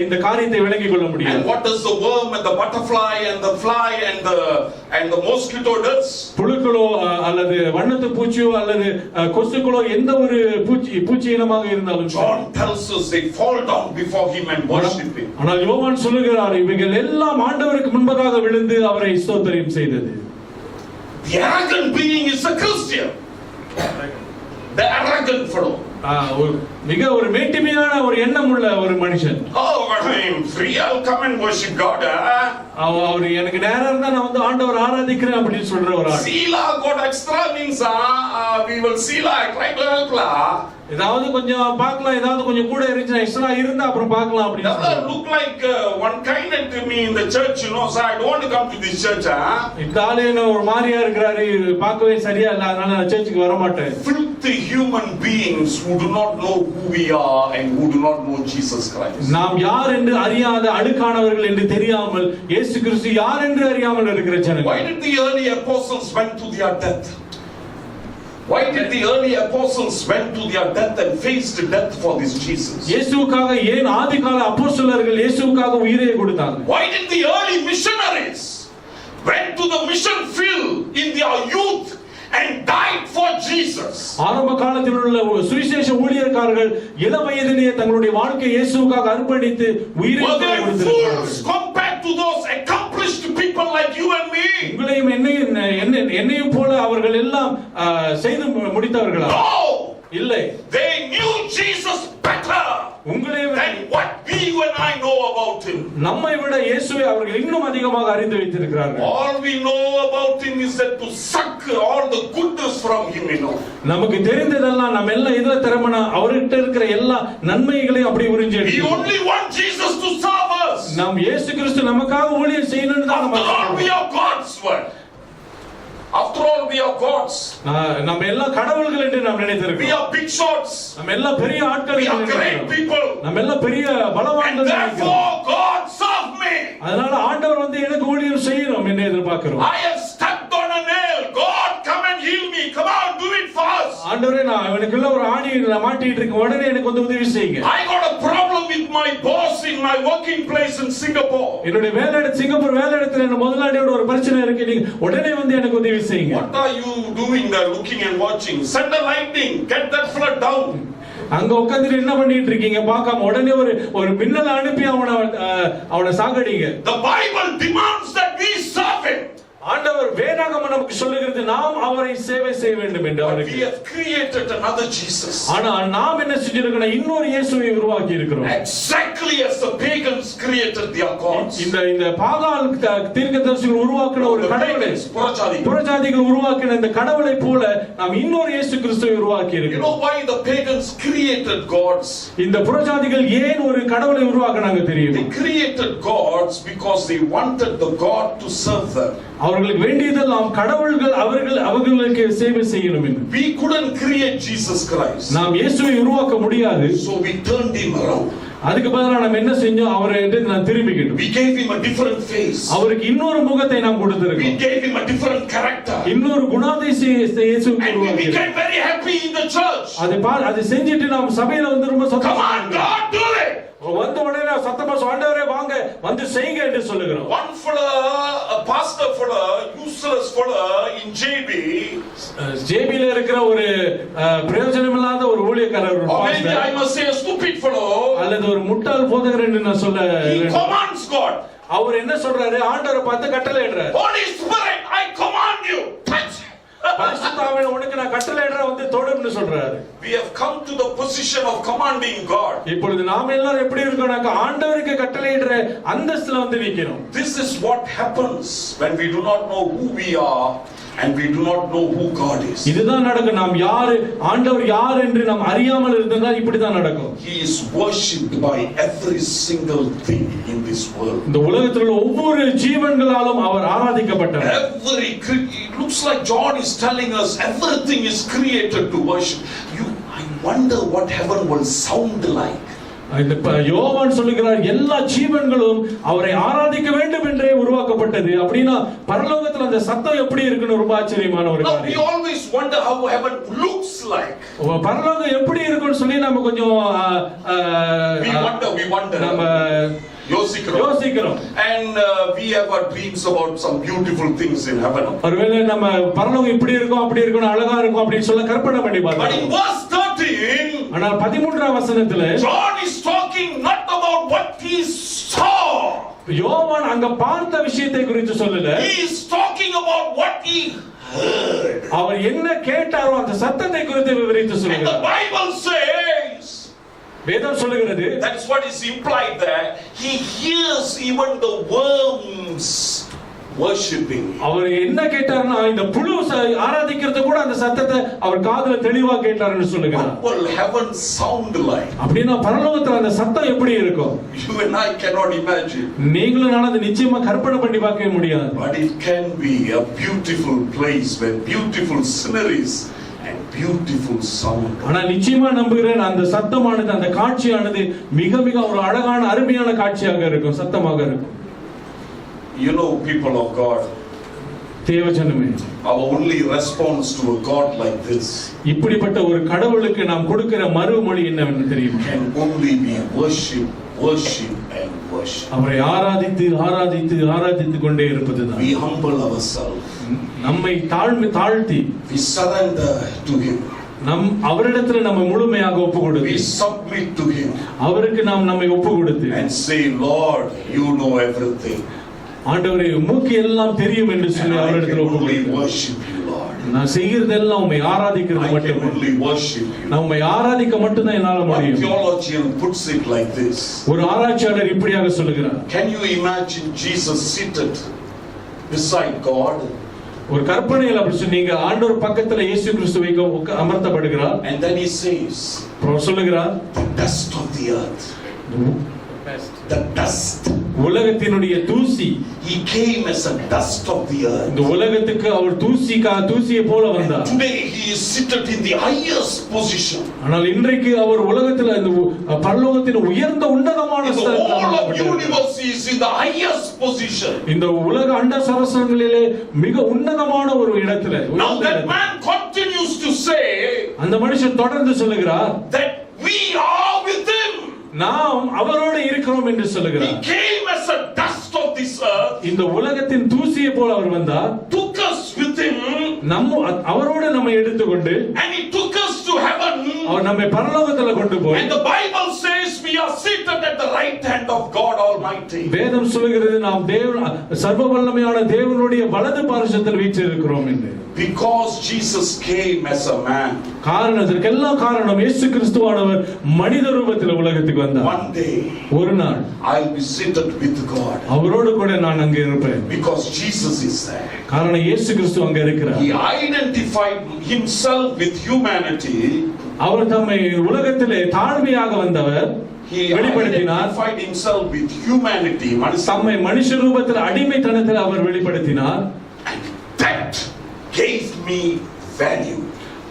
இந்த காரியத்தை விளங்கிக் கொள்ள முடியாது. And what does the worm and the butterfly and the fly and the mosquito does? புழுக்களோ அல்லது வண்ணத்து பூச்சியோ அல்லது கொசுக்களோ எந்த ஒரு பூச்சி இனமாக இருந்தாலும் John tells us they fall down before him and worship him. ஆனால் யோவான் சொல்லுகிறார் இவைகள் எல்லாம் ஆண்டவருக்கு முன்பதாக விழுந்து அவரை ஸ்தோத்திரம் செய்தது. The arrogant being is a Christian. The arrogant fellow. மிக ஒரு மேட்டிமையான ஒரு எண்ணம் உள்ள ஒரு மனுஷன். I'm free, I'll come and worship God. அவர் எனக்கு நேரா இருந்தா நான் வந்து ஆண்டவர் ஆராதிக்கிறேன் அப்படின்னு சொல்ற ஒரு ஆள். Sila got extra means we will sila right la. ஏதாவது கொஞ்சம் பார்க்கலாம், ஏதாவது கொஞ்சம் கூட இருந்துச்சு எக்ஸ்ட்ரா இருந்தா அப்புறம் பார்க்கலாம் அப்படின்னு. That look like one kind to me in the church, you know, so I don't want to come to this church. இந்த ஆளு என்ன ஒரு மாதிரியா இருக்கிறாரு, பார்க்கவே சரியா இல்ல, அதனால நான் சர்ச்சுக்கு வர மாட்டேன். Filthy human beings who do not know who we are and who do not know Jesus Christ. நாம் யார் என்று அறியாத அழுக்கானவர்கள் என்று தெரியாமல் இயேசு கிறிஸ்து யார் என்று அறியாமல் இருக்கிற ஜனங்கள். Why did the early apostles went to their death? Why did the early apostles went to their death and faced death for this Jesus? இயேசுவுக்காக ஏன் ஆதிகால அப்போஸ்தலர்கள் இயேசுவுக்காக உயிரை கொடுத்தாங்க? Why did the early missionaries went to the mission field in their youth and died for Jesus? ஆரம்ப காலத்தில் உள்ள சுவிசேஷ ஊழியக்காரர்கள் இளம் வயதிலேயே தங்களுடைய வாழ்க்கையை இயேசுவுக்காக அர்ப்பணித்து உயிரை கொடுத்தார்கள். Compared to those accomplished people like you and me. உங்களையும் என்னையும் போல அவர்கள் எல்லாம் செய்து முடித்தவர்களா? இல்லை. They knew Jesus better than what we and I know about him. நம்மை விட இயேசுவை அவர்கள் இன்னும் அதிகமாக அறிந்து வைத்திருக்கிறார்கள். All we know about him is that to suck all the goodness from him, you know. நமக்கு தெரிந்ததெல்லாம் நம்ம எல்லாம் இதுல திறமனா அவர்கிட்ட இருக்கிற எல்லா நன்மைகளையும் அப்படி உறிஞ்சி எடுத்து. We only want Jesus to serve us. நாம் இயேசு கிறிஸ்து நமக்காக ஊழியம் செய்யணும்னு தான் நம்ம we are God's word. After all, we are gods. நம்ம எல்லாம் கடவுள்கள் என்று நாம் நினைத்திருக்கிறோம். We are big shots. நம்ம எல்லாம் பெரிய ஆட்கள். We are great people. நம்ம எல்லாம் பெரிய பலவான்கள். Therefore, God serve me. அதனால ஆண்டவர் வந்து எனக்கு ஊழியம் செய்யணும் என்று எதிர்பார்க்கிறோம். I have stepped on a nail. God, come and heal me. Come on, do it fast. ஆண்டவரே நான் எனக்குள்ள ஒரு ஆணி மாட்டிட்டு இருக்கேன், உடனே எனக்கு வந்து உதவி செய்யுங்க. I got a problem with my boss in my working place in Singapore. என்னுடைய சிங்கப்பூர் வேலையிடத்துல என்ன முதலாளியோட ஒரு பிரச்சனை இருக்கு, நீங்க உடனே வந்து எனக்கு உதவி செய்யுங்க. What are you doing there looking and watching? Send a lightning, get that flood down. அங்க உட்கார்ந்து என்ன பண்ணிட்டு இருக்கீங்க பார்க்காம உடனே ஒரு மின்னல் அனுப்பி அவனை சாகடிங்க. The Bible demands that we serve him. ஆண்டவர் வேதாகமம் நமக்கு சொல்லுகிறது நாம் அவரை சேவை செய்ய வேண்டும் என்று. We have created another Jesus. ஆனா நாம் என்ன செஞ்சிருக்கோம், இன்னொரு இயேசுவை உருவாக்கி இருக்கிறோம். Exactly as the pagans created their gods. இந்த பாகால் தீர்க்கதரிசிகள் உருவாக்கின ஒரு கடவுளை புறஜாதிகள் உருவாக்கின இந்த கடவுளை போல நாம் இன்னொரு இயேசு கிறிஸ்துவை உருவாக்கி இருக்கிறோம். You know why the pagans created gods? இந்த புறஜாதிகள் ஏன் ஒரு கடவுளை உருவாக்கினாங்க தெரியுமா? They created gods because they wanted the God to serve them. அவர்களுக்கு வேண்டியதெல்லாம் கடவுள்கள் அவர்களுக்கு சேவை செய்யணும் என்று. We couldn't create Jesus Christ. நாம் இயேசுவை உருவாக்க முடியாது. So we turned him around. அதுக்கு பதிலா நம்ம என்ன செஞ்சோம், அவரை நான் திரும்பிக்கிட்டோம். We gave him a different face. அவருக்கு இன்னொரு முகத்தை நாம் கொடுத்திருக்கோம். We gave him a different character. இன்னொரு குணாதிசயத்தை இயேசுவுக்கு உருவாக்கினோம். And we became very happy in the church. அதை செஞ்சிட்டு நாம் சபையில வந்து ரொம்ப சந்தோஷமா Come on, God, do it. வந்த உடனே சத்தமா ஆண்டவரே வாங்க வந்து செய்யுங்க என்று சொல்லுகிறோம். One fellow, a pastor fellow, useless fellow in JB ல இருக்கிற ஒரு பிரயோஜனமில்லாத ஒரு ஊழியக்காரர், ஒரு pastor. I must say a stupid fellow. அல்லது ஒரு முட்டாள் போதகர் என்று நான் சொல்ல. He commands God. அவர் என்ன சொல்றாரு, ஆண்டவரை பார்த்து கட்டளையிடுறார். Holy Spirit, I command you, touch. பரிசுத்த ஆவியே உனக்கு நான் கட்டளையிடுறேன், வந்து தொடர்ந்து சொல்றாரு. We have come to the position of commanding God. இப்பொழுது நாம எல்லாரும் எப்படி இருக்கோம்னா ஆண்டவருக்கு கட்டளையிடுற அந்தஸ்துல வந்து நிக்கிறோம். This is what happens when we do not know who we are and we do not know who God is. இதுதான் நடக்கும். நாம் யார், ஆண்டவர் யார் என்று நாம் அறியாமல் இருந்தால் இப்படி தான் நடக்கும். He is worshipped by every single thing in this world. இந்த உலகத்தில் உள்ள ஒவ்வொரு ஜீவன்களாலும் அவர் ஆராதிக்கப்பட்டார். It looks like John is telling us everything is created to worship. I wonder what heaven will sound like. இந்த யோவான் சொல்லுகிறார் எல்லா ஜீவன்களும் அவரை ஆராதிக்க வேண்டும் என்றே உருவாக்கப்பட்டது. அப்படினா பரலோகத்துல அந்த சத்தம் எப்படி இருக்குன்னு ரொம்ப ஆச்சரியமான ஒரு காரியம். We always wonder how heaven looks like. பரலோகம் எப்படி இருக்குன்னு சொல்லி நாம கொஞ்சம் we wonder நாம யோசிக்கிறோம். And we have our dreams about some beautiful things in heaven. ஒருவேளை நம்ம பரலோகம் இப்படி இருக்கும் அப்படி இருக்கும் அழகா இருக்கும் அப்படி சொல்ல கற்பனை பண்ணி பார்த்தோம். But in verse 13, ஆனால் 13ஆம் வசனத்திலே John is talking not about what he saw. யோவான் அங்க பார்த்த விஷயத்தை குறித்து சொல்லல. He is talking about what he heard. அவர் என்ன கேட்டாரோ அந்த சத்தத்தை குறித்து விவரித்து சொல்கிறார். And the Bible says, வேதம் சொல்லுகிறது, that's what is implied there. He hears even the worms worshiping. அவர் என்ன கேட்டார்னா இந்த புழு ஆராதிக்கிறது கூட அந்த சத்தத்தை அவர் காதுல தெளிவா கேட்டார்னு சொல்லுகிறார். What will heaven sound like? அப்படினா பரலோகத்துல அந்த சத்தம் எப்படி இருக்கும்? You and I cannot imagine. நீங்களும் நானும் அதை நிச்சயமா கற்பனை பண்ணி பார்க்க முடியாது. But it can be a beautiful place where beautiful sceneries and beautiful sound. ஆனா நிச்சயமா நம்புகிறேன் அந்த சத்தமானது, அந்த காட்சியானது மிக மிக ஒரு அழகான அருமையான காட்சியாக இருக்கும், சத்தமாக இருக்கும். You know, people of God, தேவஜனமே, our only response to a God like this இப்படிப்பட்ட ஒரு கடவுளுக்கு நாம் கொடுக்கிற மறுமொழி என்னவென்று தெரியுமா? can only be worship, worship and worship. அவரை ஆராதித்து ஆராதித்து ஆராதித்து கொண்டே இருப்பதுதான். We humble ourselves. நம்மை தாழ்த்தி we surrender to him. அவரிடத்துல நம்ம முழுமையாக ஒப்பு கொடுத்து we submit to him. அவருக்கு நாம் நம்மை ஒப்பு கொடுத்து and say, Lord, you know everything. ஆண்டவரே உமக்கு எல்லாம் தெரியும் என்று சொல்லி அவரிடத்துல ஒப்பு கொடுத்து worship you, Lord. நான் செய்யறதெல்லாம் உம்மை ஆராதிக்கிறது மட்டுமே. நான் உம்மை ஆராதிக்க மட்டும் தான் என்னால முடியும். One theologian puts it like this. ஒரு ஆராய்ச்சியாளர் இப்படியாக சொல்கிறார். Can you imagine Jesus seated beside God? ஒரு கற்பனையில் அப்படி சொன்னீங்க, ஆண்டவர் பக்கத்துல இயேசு கிறிஸ்துவை அமர்த்தப்படுகிறார். And then he says, சொல்லுகிறார், the dust of the earth, the dust, உலகத்தினுடைய தூசி. he came as a dust of the earth. இந்த உலகத்துக்கு அவர் தூசியை போல வந்தார். Today he is seated in the highest position. ஆனால் இன்றைக்கு அவர் உலகத்தில் இந்த பரலோகத்தின் உயர்ந்த உன்னதமான ஸ்தானத்தில் all of universe is in the highest position. இந்த உலக அண்ட சராசரங்களிலே மிக உன்னதமான ஒரு இடத்திலே. Now that man continues to say, அந்த மனுஷன் தொடர்ந்து சொல்லுகிறார், that we are with him. நாம் அவரோடு இருக்கிறோம் என்று சொல்லுகிறார். He came as a dust of this earth. இந்த உலகத்தின் தூசியை போல அவர் வந்தார். Took us with him. அவரோடு நம்மை எடுத்துக்கொண்டு and he took us to heaven. அவர் நம்மை பரலோகத்துல கொண்டு போய். And the Bible says we are seated at the right hand of God Almighty. வேதம் சொல்கிறது நாம் சர்வ வல்லமையான தேவனுடைய வலது பார்சத்தில் வீற்றிருக்கிறோம் என்று. Because Jesus came as a man. காரணத்திற்கெல்லாம் காரணம் இயேசு கிறிஸ்துவானவர் மனித ரூபத்தில் உலகத்துக்கு வந்தார். One day ஒரு நாள் I'll be seated with God. அவரோடு கூட நான் அங்கே இருப்பேன். Because Jesus is there. காரணம் இயேசு கிறிஸ்து அங்கே இருக்கிறார். He identified himself with humanity. அவர் தம்மை உலகத்திலே தாழ்மையாக வந்தவர். He identified himself with humanity. தம்மை மனுஷ ரூபத்தில் அடிமைத்தனத்தில் அவர் வெளிப்படுத்தினார். And that gave me value.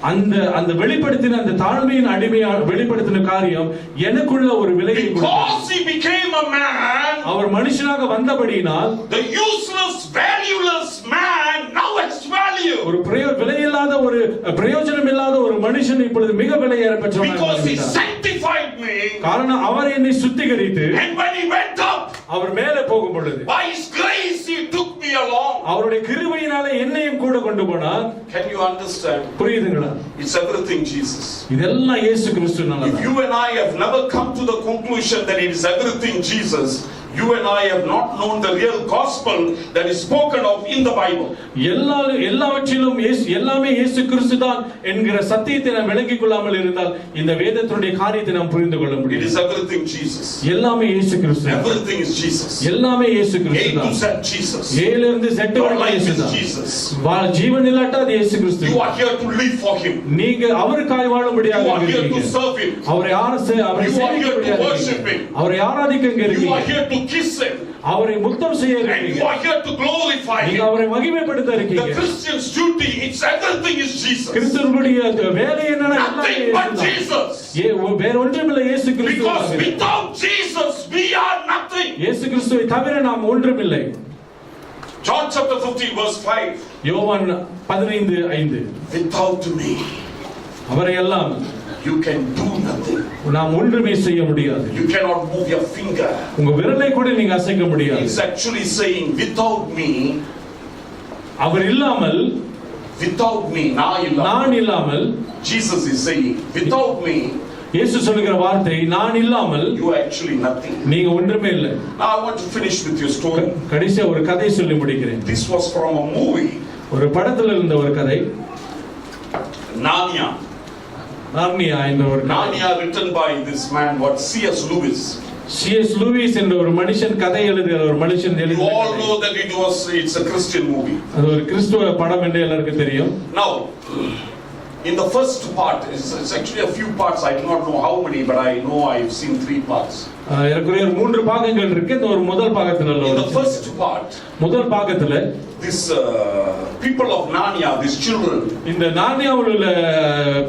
அந்த வெளிப்படுத்தின அந்த தாழ்மையின் அடிமையாக வெளிப்படுத்தின காரியம் எனக்குள்ள ஒரு விலையை கொடுத்தது. Because he became a man, அவர் மனுஷனாக வந்தபடியினால் the useless, valueless man now has value. ஒரு விலையில்லாத ஒரு பிரயோஜனம் இல்லாத ஒரு மனுஷன் இப்பொழுது மிக விலையேற பெற்றவனாக Because he இருக்கிறார். sanctified me. காரணம் அவர் என்னை சுத்திகரித்து And when he went up, அவர் மேலே போகும் பொழுது by his grace he took me along. அவருடைய கிருபையினாலே என்னையும் கூட கொண்டு போனார். Can you understand? புரியுதுங்களா? It's everything Jesus. இதெல்லாம் இயேசு கிறிஸ்துவினால. If you and I have never come to the conclusion that it is everything Jesus, You and I have not known the real gospel that is spoken of in the Bible. எல்லாவற்றிலும் எல்லாமே இயேசு கிறிஸ்துதான் என்கிற சத்தியத்தை நாம் விளங்கிக் கொள்ளாமல் இருந்தால் இந்த வேதத்தினுடைய காரியத்தை நாம் புரிந்து கொள்ள முடியும். It is everything Jesus. எல்லாமே இயேசு கிறிஸ்து. Everything is Jesus. எல்லாமே இயேசு கிறிஸ்துதான். A to Z Jesus. ஏல இருந்து Z வரை இயேசுதான். ஜீவன் இல்லாட்டா அது இயேசு கிறிஸ்து. You are here to live for him. நீங்க அவருக்காக வாழும்படியாக இருக்கீங்க. You are here to serve him. அவரை சேவிக்க அவரை ஆராதிக்க இருக்கீங்க. You are here to kiss him. அவரை முத்தம் செய்ய இருக்கீங்க. And you are here to glorify him. நீங்க அவரை மகிமைப்படுத்த இருக்கீங்க. The Christian's duty, it's everything is Jesus. கிறிஸ்தவனுடைய வேலை என்னன்னா nothing but Jesus. வேற ஒன்றுமில்லை இயேசு கிறிஸ்து. Because without Jesus we are nothing. இயேசு கிறிஸ்துவை தவிர நாம் ஒன்றுமில்லை. John chapter 15 verse 5. யோவான் 15:5. Without me அவரை எல்லாம் you can do nothing. நாம் ஒன்றுமே செய்ய முடியாது. You cannot move your finger. உங்க விரலை கூட நீங்க அசைக்க முடியாது. It's actually saying without me, அவர் இல்லாமல், without me, நான் இல்லாமல், Jesus is saying without me, இயேசு சொல்லுகிற வார்த்தை நான் இல்லாமல் you are actually nothing. நீங்க ஒன்றுமே இல்லை. Now I want to finish with your story. கடைசியா ஒரு கதை சொல்லி முடிக்கிறேன். This was from a movie. ஒரு படத்துல இருந்த ஒரு கதை. Narnia என்ற ஒரு Narnia written by this man what C.S. Lewis. C.S. Lewis என்ற ஒரு மனுஷன் கதை எழுதிய ஒரு மனுஷன் எழுதிய. You all know that it's a Christian movie. அது ஒரு கிறிஸ்துவ படம் என்று எல்லாருக்கும் தெரியும். Now in the first part, it's actually a few parts. I do not know how many, but I know I've seen 3 parts. எனக்கு 3 பாகங்கள் இருக்கு. இந்த ஒரு முதல் பாகத்துல in the first part, முதல் பாகத்துல this people of Narnia, these children, இந்த நார்னியாவில் உள்ள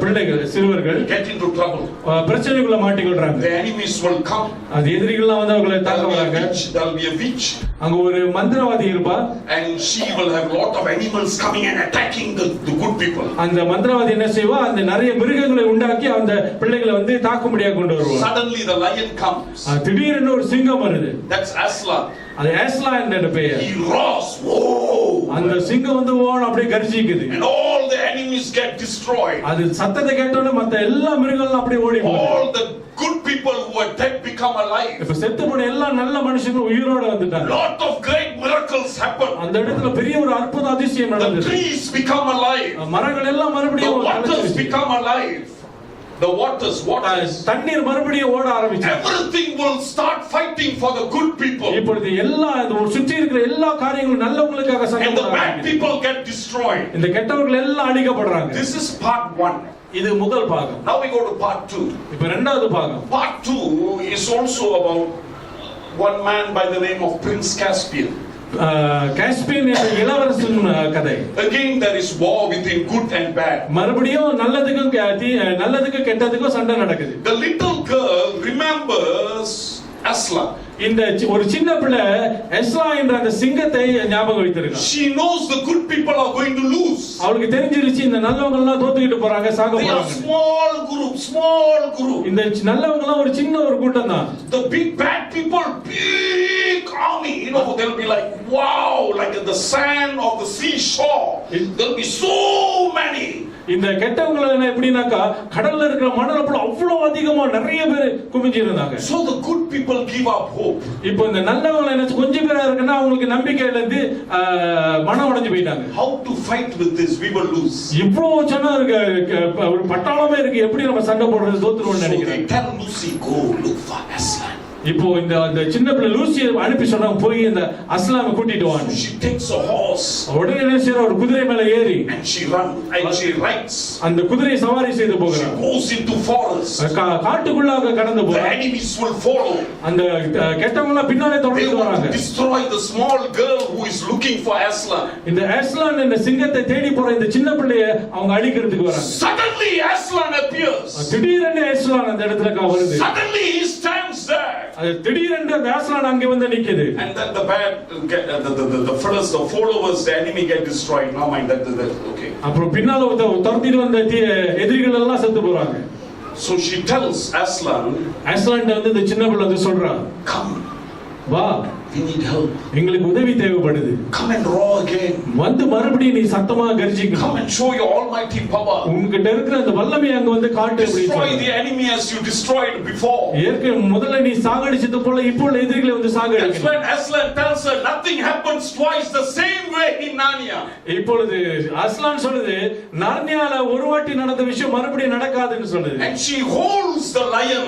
பிள்ளைகள் சிறுவர்கள் get into trouble. பிரச்சனைக்குள்ள மாட்டிக்கொள்றாங்க. The enemies will come. அது எதிரிகள்லாம் வந்து அவங்களை தாக்க வராங்க. There will be a witch. அங்க ஒரு மந்திரவாதி இருப்பா. And she will have lot of animals coming and attacking the good people. அந்த மந்திரவாதி என்ன செய்வா, அந்த நிறைய மிருகங்களை உண்டாக்கி அந்த பிள்ளைகளை வந்து தாக்கும்படியாக கொண்டு வருவா. Suddenly the lion comes. திடீரென ஒரு சிங்கம் வருது. That's Aslan. அது Aslan என்ற பெயர். He roars, whoa! அந்த சிங்கம் வந்து ஓன் அப்படியே கர்ஜிக்குது. And all the enemies get destroyed. அது சத்தத்தை கேட்டோனே மத்த எல்லா மிருகங்களும் அப்படியே ஓடி போகுது. All the good people who were dead become alive. இப்ப செத்து போன எல்லா நல்ல மனுஷங்களும் உயிரோட வந்துட்டாங்க. Lot of great miracles happen. அந்த இடத்துல பெரிய ஒரு அற்புத அதிசயம் நடந்தது. The trees become alive. மரங்கள் எல்லாம் மறுபடியும் the waters become alive. The waters தண்ணீர் மறுபடியும் ஓட ஆரம்பிச்சு. Everything will start fighting for the good people. இப்பொழுது எல்லா சுற்றி இருக்கிற எல்லா காரியங்களும் நல்லவங்களுக்காக சண்டை and the bad people get destroyed. இந்த கெட்டவர்கள் எல்லாம் அழிக்கப்படுறாங்க. This is part 1. இது முதல் பாகம். Now we go to part 2. இப்போ இரண்டாவது பாகம். Part 2 is also about one man by the name of Prince Caspian. Caspian என்ற இளவரசன் கதை. Again there is war between good and bad. மறுபடியும் நல்லதுக்கும் கெட்டதுக்கும் சண்டை நடக்குது. The little girl remembers Aslan. இந்த ஒரு சின்ன பிள்ளை எஸ்லா என்ற அந்த சிங்கத்தை ஞாபகம் வைத்திருக்கா. She knows the good people are going to lose. அவளுக்கு தெரிஞ்சிருச்சு இந்த நல்லவங்க எல்லாம் தோத்துக்கிட்டு போறாங்க, சாக போறாங்க. small group. இந்த நல்லவங்க எல்லாம் ஒரு சின்ன ஒரு கூட்டம் தான். The big bad people, big army, they'll be like wow, like the sand of the seashore. There'll be so many. இந்த கெட்டவங்க என்ன எப்படினாக்கா கடல்ல இருக்கிற மணல் அப்படி அவ்வளவு அதிகமா நிறைய பேர் குமிஞ்சி இருந்தாங்க. So the good people give up hope. இப்போ இந்த நல்லவங்க என்ன கொஞ்சம் பேரா இருக்குன்னா அவங்களுக்கு நம்பிக்கை இழந்து மனம் உடைஞ்சு போயிட்டாங்க. How to fight with this? We will lose. இவ்வளவு ஜனம் இருக்கு, ஒரு பட்டாளமே இருக்கு, எப்படி நம்ம சண்டை போடுறது, தோத்துருவோம்னு நினைக்கிறேன். Tell Lucy go look for Aslan. இப்போ இந்த சின்ன பிள்ளை லூசியை அனுப்பி சொன்னாங்க, போய் இந்த அஸ்லாமை கூட்டிட்டு வாங்க. She takes a horse. உடனே என்ன செய்யற, ஒரு குதிரை மேல ஏறி and she rides. அந்த குதிரையை சவாரி செய்து போகிறார். She goes into forest. காட்டுக்குள்ளாக கடந்து போறார். The enemies will follow. அந்த கெட்டவங்க பின்னாலே தொடர்ந்து வராங்க. Destroy the small girl who is looking for Aslan. இந்த அஸ்லான் இந்த சிங்கத்தை தேடி போற இந்த சின்ன பிள்ளையை அவங்க அழிக்கிறதுக்கு வராங்க. Suddenly Aslan appears. திடீரென அஸ்லான் அந்த இடத்துக்கு வருது. Suddenly he stands there. திடீரென்று அந்த அஸ்லான் அங்கே வந்து நிக்குது. And then the followers, the enemy get destroyed. Now mind that okay. அப்புறம் பின்னால துரத்திட்டு வந்த எதிரிகள் எல்லாம் செத்து போறாங்க. So she tells Aslan come, வா, We need help. எங்களுக்கு உதவி தேவைப்படுது. Come and roar again. வந்து மறுபடியும் நீ சத்தமா கர்ஜிக்கணும். Come and show your almighty power. உன்கிட்ட இருக்கிற அந்த வல்லமையை அங்க வந்து காட்டு. Destroy the enemy as you destroyed before. ஏற்கனவே முதல்ல நீ சாகடிச்சது போல இப்போ எதிரிகளை வந்து சாகடிக்கணும். That's when Aslan tells her nothing happens twice the same way in Narnia. இப்பொழுது அஸ்லான் சொல்லுது நார்னியால ஒரு வாட்டி நடந்த விஷயம் மறுபடியும் நடக்காதுன்னு சொல்லுது. And she holds the lion.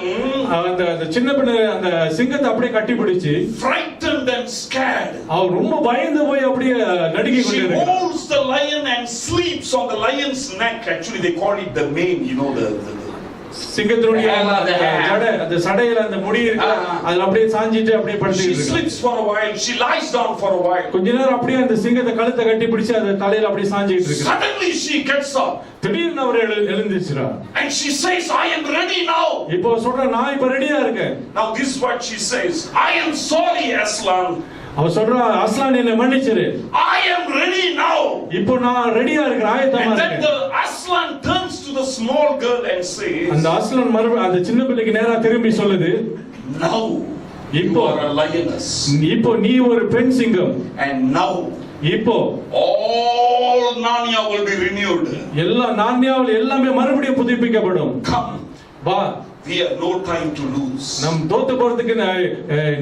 அந்த சின்ன பெண்ணு அந்த சிங்கத்தை அப்படியே கட்டி பிடிச்சு frightened and scared. அவ ரொம்ப பயந்து போய் அப்படியே நடுங்கி கொண்டிருக்காங்க. She holds the lion and sleeps on the lion's neck. Actually they call it the mane, you know, the சிங்கத்தினுடைய அந்த சடையில அந்த முடி இருக்கு, அதுல அப்படியே சாஞ்சிட்டு அப்படியே படுத்துட்டு இருக்கு. She sleeps for a while, she lies down for a while. கொஞ்ச நேரம் அப்படியே அந்த சிங்கத்தை கழுத்தை கட்டி பிடிச்சு அந்த தலையில அப்படியே சாஞ்சிட்டு இருக்கு. Suddenly she gets up. திடீர்னு அவர் எழுந்திருச்சுறா. And she says, I am ready now. இப்போ சொல்றா நான் இப்ப ரெடியா இருக்கேன். Now this is what she says, I am sorry Aslan. அவ சொல்றா அஸ்லான் என்னை மன்னிச்சிரு. I am ready now. இப்போ நான் ரெடியா இருக்கேன், ஆயத்தமா இருக்கேன். And then the Aslan turns to the small girl and says, அந்த அஸ்லான் மறுபடியும் அந்த சின்ன பிள்ளைக்கு நேரா திரும்பி சொல்லுது, now you are a lioness. இப்போ நீ ஒரு பெண் சிங்கம். And now இப்போ all Narnia will be renewed. எல்லா நார்னியாவில் எல்லாமே மறுபடியும் புதுப்பிக்கப்படும். Come, வா. we have no time to lose. நம் தோத்து போறதுக்கு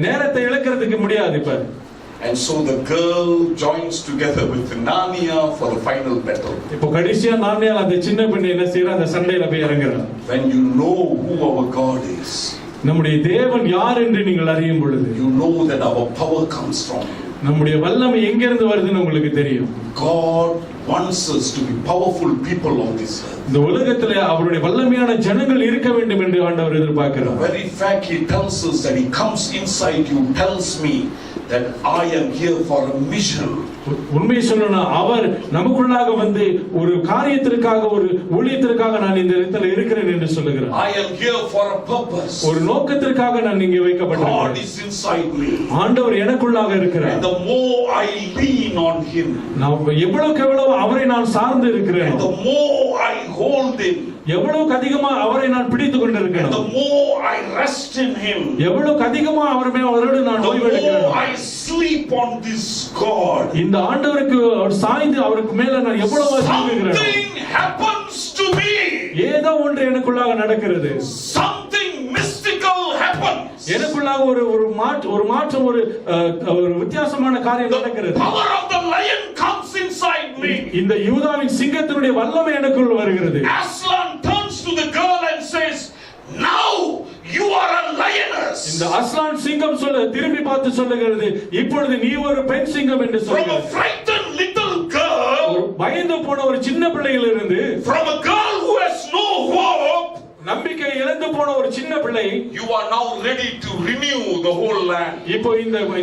நேரத்தை இழக்கிறதுக்கு முடியாது இப்ப. And so the girl joins together with Narnia for the final battle. இப்போ கடைசியா நார்னியால அந்த சின்ன பெண்ணு என்ன செய்யறா, அந்த சண்டையில போய் இறங்குறா. When you know who our God is, நம்முடைய தேவன் யார் என்று நீங்கள் அறியும் பொழுது, you know that our power comes from him. நம்முடைய வல்லமை எங்க இருந்து வருதுன்னு உங்களுக்கு தெரியும். God wants us to be powerful people on this earth. இந்த உலகத்திலே அவருடைய வல்லமையான ஜனங்கள் இருக்க வேண்டும் என்று ஆண்டவர் எதிர்பார்க்கிறார். The very fact he tells us that he comes inside you tells me that I am here for a mission. உண்மை சொல்லணும்னா அவர் நமக்குள்ளாக வந்து ஒரு காரியத்திற்காக ஒரு ஊழியத்திற்காக நான் இந்த இடத்துல இருக்கிறேன் என்று சொல்லுகிறார். I am here for a purpose. ஒரு நோக்கத்திற்காக நான் இங்கே வைக்கப்பட்டிருக்கிறேன். God is inside me. ஆண்டவர் எனக்குள்ளாக இருக்கிறார். And the more I lean on him, நான் எவ்வளவுக்கு எவ்வளவு அவரை நான் சார்ந்து இருக்கிறேன், and the more I hold him, எவ்வளவுக்கு அதிகமா அவரை நான் பிடித்துக் கொண்டிருக்கிறேன், and the more I rest in him, எவ்வளவுக்கு அதிகமா அவரோடு நான் ஓய்வெடுக்கிறேன், I sleep on this God. இந்த ஆண்டவருக்கு சாய்ந்து அவருக்கு மேல நான் எவ்வளவு தூங்குகிறேன். Something happens to me. ஏதோ ஒன்று எனக்குள்ளாக நடக்கிறது. Something mystical happens. எனக்குள்ளாக ஒரு மாற்றம் ஒரு வித்தியாசமான காரியம் நடக்கிறது. The power of the lion comes inside me. இந்த யூதாவின் சிங்கத்தினுடைய வல்லமை எனக்குள் வருகிறது. Aslan turns to the girl and says, now you are a lioness. இந்த அஸ்லான் சிங்கம் திரும்பி பார்த்து சொல்லுகிறது, இப்பொழுது நீ ஒரு பெண் சிங்கம் என்று சொல்லுகிறது. From a frightened little girl, பயந்து போன ஒரு சின்ன பிள்ளையிலிருந்து, from a girl who has no hope, நம்பிக்கை இழந்து போன ஒரு சின்ன பிள்ளை, you are now ready to renew the whole land. இப்போ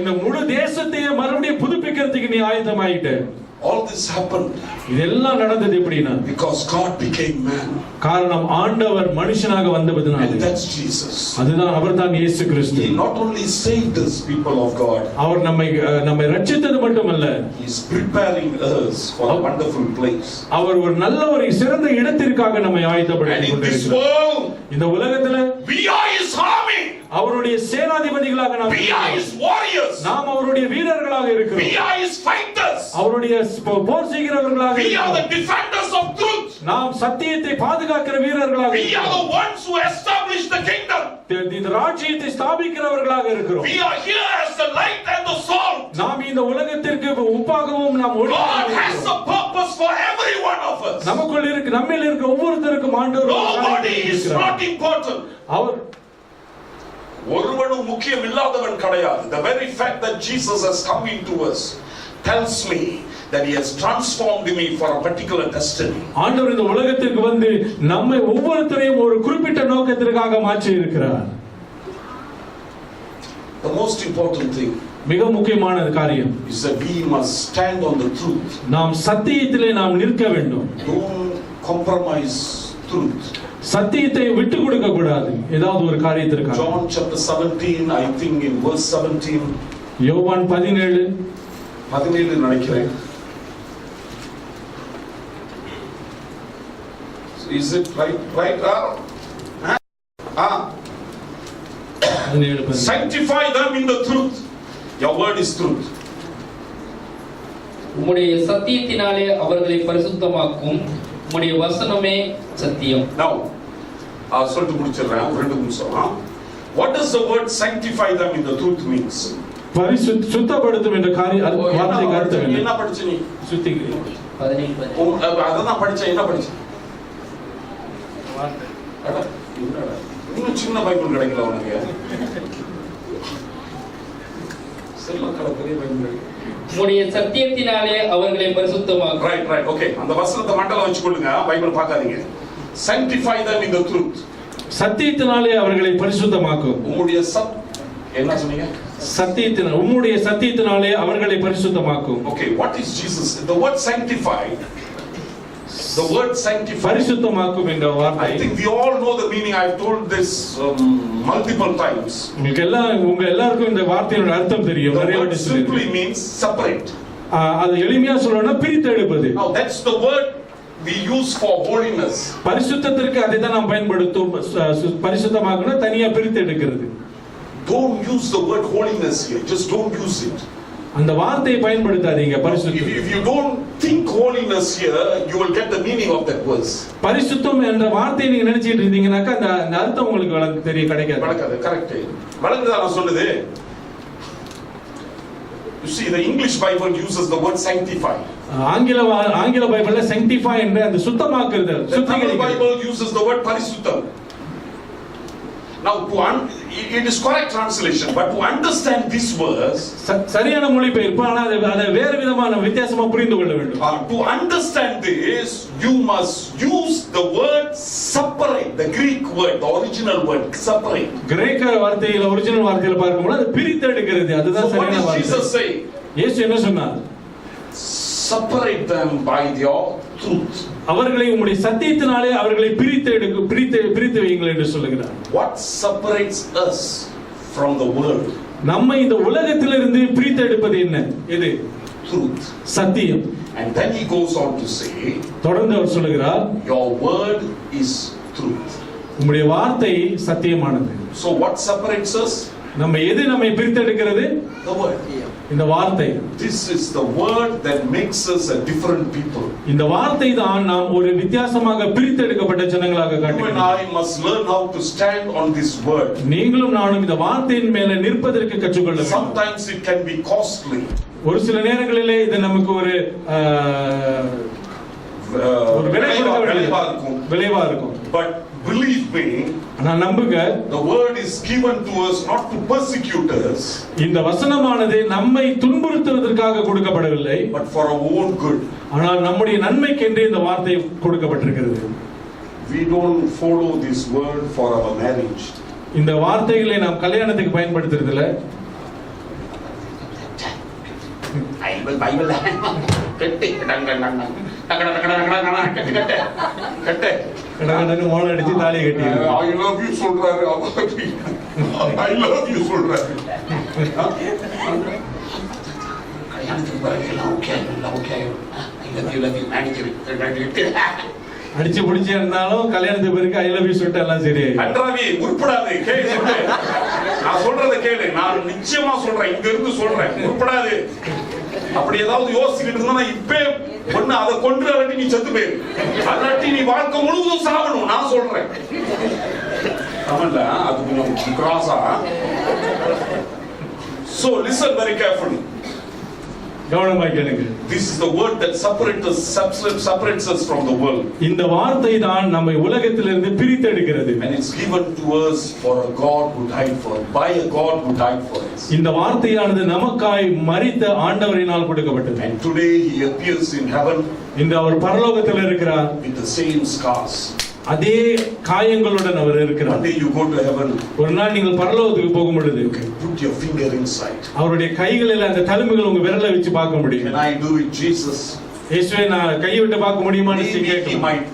இந்த முழு தேசத்தையே மறுபடியும் புதுப்பிக்கிறதுக்கு நீ ஆயத்தமாயிட்ட. All this happened. இதெல்லாம் நடந்தது எப்படின்னா, because God became man. காரணம் ஆண்டவர் மனுஷனாக வந்தபடினால. And that's Jesus. அதுதான் அவர்தான் இயேசு கிறிஸ்து. He not only saved us, people of God, அவர் நம்மை ரட்சித்தது மட்டுமல்ல, he is preparing us for a wonderful place. அவர் ஒரு நல்ல ஒரு சிறந்த இடத்திற்காக நம்மை ஆயத்தப்படுத்திக் கொண்டிருக்கிறார். இந்த உலகத்துல we are his army. அவருடைய சேனாதிபதிகளாக நாம், we are his warriors. நாம் அவருடைய வீரர்களாக இருக்கிறோம். we are his fighters. அவருடைய போர் செய்கிறவர்களாக we இருக்கிறோம். are the defenders of truth. நாம் சத்தியத்தை பாதுகாக்கிற வீரர்களாக we இருக்கிறோம். are the ones who establish the kingdom. இந்த ராஜ்யத்தை ஸ்தாபிக்கிறவர்களாக இருக்கிறோம். we are here as the light and the salt. நாம் இந்த உலகத்திற்கு உப்பாகவும் நாம் God has a purpose for every one of us. நமக்குள் இருக்கு, நம்மில் இருக்க ஒவ்வொருத்தருக்கும் ஆண்டவர் nobody is not important. அவர் ஒருவனும் முக்கியம் இல்லாதவன் கிடையாது. The very fact that Jesus has come into us tells me that he has transformed me for a particular destiny. ஆண்டவர் இந்த உலகத்திற்கு வந்து நம்மை ஒவ்வொருத்தரையும் ஒரு குறிப்பிட்ட நோக்கத்திற்காக மாற்றி இருக்கிறார். The most important thing, மிக முக்கியமான காரியம், is that we must stand on the truth. நாம் சத்தியத்திலே நாம் நிற்க வேண்டும். Don't compromise truth. சத்தியத்தை விட்டு கொடுக்க கூடாது ஏதாவது ஒரு காரியத்திற்காக. John chapter 17, I think in verse 17, யோவான் 17 நினைக்கிறேன். Is it right? Sanctify them in the truth. Your word is truth. உம்முடைய சத்தியத்தினாலே அவர்களை பரிசுத்தமாக்கும் உம்முடைய வசனமே சத்தியம். Now சொல்லிட்டு முடிச்சிடுறேன் ஒரு 2 நிமிஷம். What does the word sanctify them in the truth means? சுத்தப்படுத்தும் என்ற வார்த்தைக்கு அர்த்தம் என்ன படிச்ச நீ? சுத்திகரிக்கும். 17 அதான் படிச்ச. என்ன படிச்ச? அட என்னடா இன்னும் சின்ன பைபிள் கிடைக்கல உனக்கு. செல்ல கடை பைபிள். உம்முடைய சத்தியத்தினாலே அவர்களை பரிசுத்தமாக்கும். Right okay. அந்த வசனத்தை மண்டல வச்சுக்கொள்ளுங்க, பைபிள் பார்க்காதீங்க. Sanctify them in the truth. சத்தியத்தினாலே அவர்களை பரிசுத்தமாக்கும். உம்முடைய என்ன சொன்னீங்க? சத்தியத்தினாலே உம்முடைய சத்தியத்தினாலே அவர்களை பரிசுத்தமாக்கும். Okay, what is Jesus? The word sanctify. The word sanctify. பரிசுத்தமாக்கும் என்ற வார்த்தை. I think we all know the meaning. I have told this multiple times. உங்க எல்லாருக்கும் இந்த வார்த்தையோட அர்த்தம் தெரியும். The word simply means separate. அது எளிமையா சொல்லணும்னா பிரித்தெடுப்பது. Now that's the word we use for holiness. பரிசுத்தத்திற்கு அதை தான் நாம் பயன்படுத்தும். பரிசுத்தமாகனா தனியா பிரித்து எடுக்கிறது. Don't use the word holiness here. Just don't use it. அந்த வார்த்தையை பயன்படுத்தாதீங்க பரிசுத்தம். If you don't think holiness here, you will get the meaning of that verse. பரிசுத்தம் என்ற வார்த்தையை நீங்க நினைச்சிட்டு இருந்தீங்கன்னாக்கா அந்த அர்த்தம் உங்களுக்கு கிடைக்காது. கரெக்ட். வழங்குதா நான் சொல்லுது? You see, the English Bible uses the word sanctify. ஆங்கில பைபிள்ல sanctify என்ற அந்த சுத்தமாக்குறது. The Tamil Bible uses the word பரிசுத்தம். Now it is correct translation, but to understand this verse, சரியான மொழிபெயர்ப்பு, ஆனா அதை வேறு விதமான வித்தியாசமா புரிந்து கொள்ள வேண்டும். To understand this, you must use the word separate, the Greek word, the original word separate. கிரேக்க வார்த்தையில ஒரிஜினல் வார்த்தையில பார்க்கும்போது அது பிரித்து எடுக்கிறது. அதுதான் சரியான வார்த்தை. Jesus say? இயேசு என்ன சொன்னார்? Separate them by your truth. அவர்களை உம்முடைய சத்தியத்தினாலே அவர்களை பிரித்து வையுங்கள் என்று சொல்லுகிறார். What separates us from the world? நம்மை இந்த உலகத்திலிருந்து பிரித்து எடுப்பது என்ன? எது? Truth. சத்தியம். And then he goes on to say, தொடர்ந்து அவர் சொல்லுகிறார், your word is truth. உம்முடைய வார்த்தை சத்தியமானது. So what separates us? நம்மை பிரித்து எடுக்கிறது? The word. இந்த வார்த்தை. This is the word that makes us a different people. இந்த வார்த்தை தான் நாம் ஒரு வித்தியாசமாக பிரித்து எடுக்கப்பட்ட ஜனங்களாக காட்டுகிறது. You and I must learn how to stand on this word. நீங்களும் நானும் இந்த வார்த்தையின் மேல நிற்பதற்கு கற்றுக்கொள்ள வேண்டும். Sometimes it can be costly. ஒரு சில நேரங்களிலே இது நமக்கு ஒரு விளைவா இருக்கும். But believe me, நான் நம்புங்க, the word is given to us not to persecute us. இந்த வசனமானது நம்மை துன்புறுத்துவதற்காக கொடுக்கப்படவில்லை, but for our own good. ஆனால் நம்முடைய நன்மைக்கென்றே இந்த வார்த்தை கொடுக்கப்பட்டிருக்கிறது. We don't follow this word for our marriage. இந்த வார்த்தைகளை நாம் கல்யாணத்துக்கு பயன்படுத்துறதில்லை. பைபிள் கெட்டி கடகடன்னு மோள அடிச்சு தாலியை கட்டி I love you சொல்றாரு. I love you சொல்றாரு. அடிச்சு பிடிச்சு இருந்தாலும் கல்யாணத்துக்கு பிறகு ஐ லவ் யூ சொல்லிட்டு எல்லாம் சரி. அன்றாவி உருப்படாது. கேளு, நான் சொல்றத கேளு. நான் நிச்சயமா சொல்றேன், இங்க இருந்து சொல்றேன், உருப்படாது. அப்படி ஏதாவது யோசிச்சுக்கிட்டு இருந்தா இப்பே ஒண்ணு அதை கொண்டு அல்லாட்டி நீ செத்து போயிரு, அல்லாட்டி நீ வாழ்க்கை முழுவதும் சாகணும். நான் சொல்றேன் தமிழ்ல அது கொஞ்சம் கிராஸா. So listen very carefully. கவனமாய் கேளுங்க. This is the word that separates us from the world. இந்த வார்த்தை தான் நம்மை உலகத்திலிருந்து பிரித்து எடுக்கிறது. And it's given to us for a God who died for us, by a God who died for us. இந்த வார்த்தையானது நமக்காய் மரித்த ஆண்டவரினால் கொடுக்கப்பட்டது. And today he appears in heaven. இந்த அவர் பரலோகத்தில் இருக்கிறார். With the same scars. அதே காயங்களுடன் அவர் இருக்கிறார். One day you go to heaven. ஒரு நாள் நீங்கள் பரலோகத்துக்கு போகும் பொழுது you can put your finger inside. அவருடைய கைகளில் அந்த தழும்புகள் உங்க விரலை வச்சு பார்க்க முடியும். Can I do it, Jesus? இயேசுவே நான் கையை விட்டு பார்க்க முடியுமான்னு கேட்கலாம். He might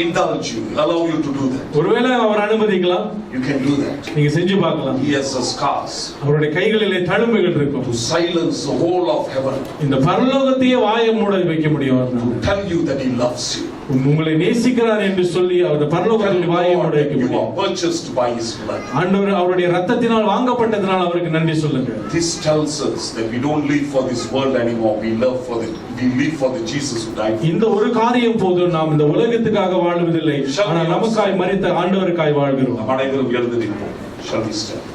indulge you, allow you to do that. ஒருவேளை அவர் அனுமதிக்கலாம். You can do that. நீங்க செஞ்சு பார்க்கலாம். He has the scars. அவருடைய கைகளிலே தழும்புகள் இருக்கும். To silence the whole of heaven. இந்த பரலோகத்தையே வாயை மூட வைக்க முடியும். To tell you that he loves you. உங்களை நேசிக்கிறார் என்று சொல்லி அவர் பரலோகத்தில் வாயை உடைக்க You முடியும். are purchased by His blood. ஆண்டவர் அவருடைய இரத்தத்தினால் வாங்கப்பட்டதனால் அவருக்கு நன்றி சொல்லுங்க. This tells us that we don't live for this world anymore. We live for the Jesus who died. இந்த ஒரு காரியம் போதும், நாம் இந்த உலகத்துக்காக வாழ்வதில்லை, ஆனால் நமக்காய் மரித்த ஆண்டவருக்காய் வாழ்கிறோம். அனைவரும் எழுந்து நிற்போம். Shall we stand?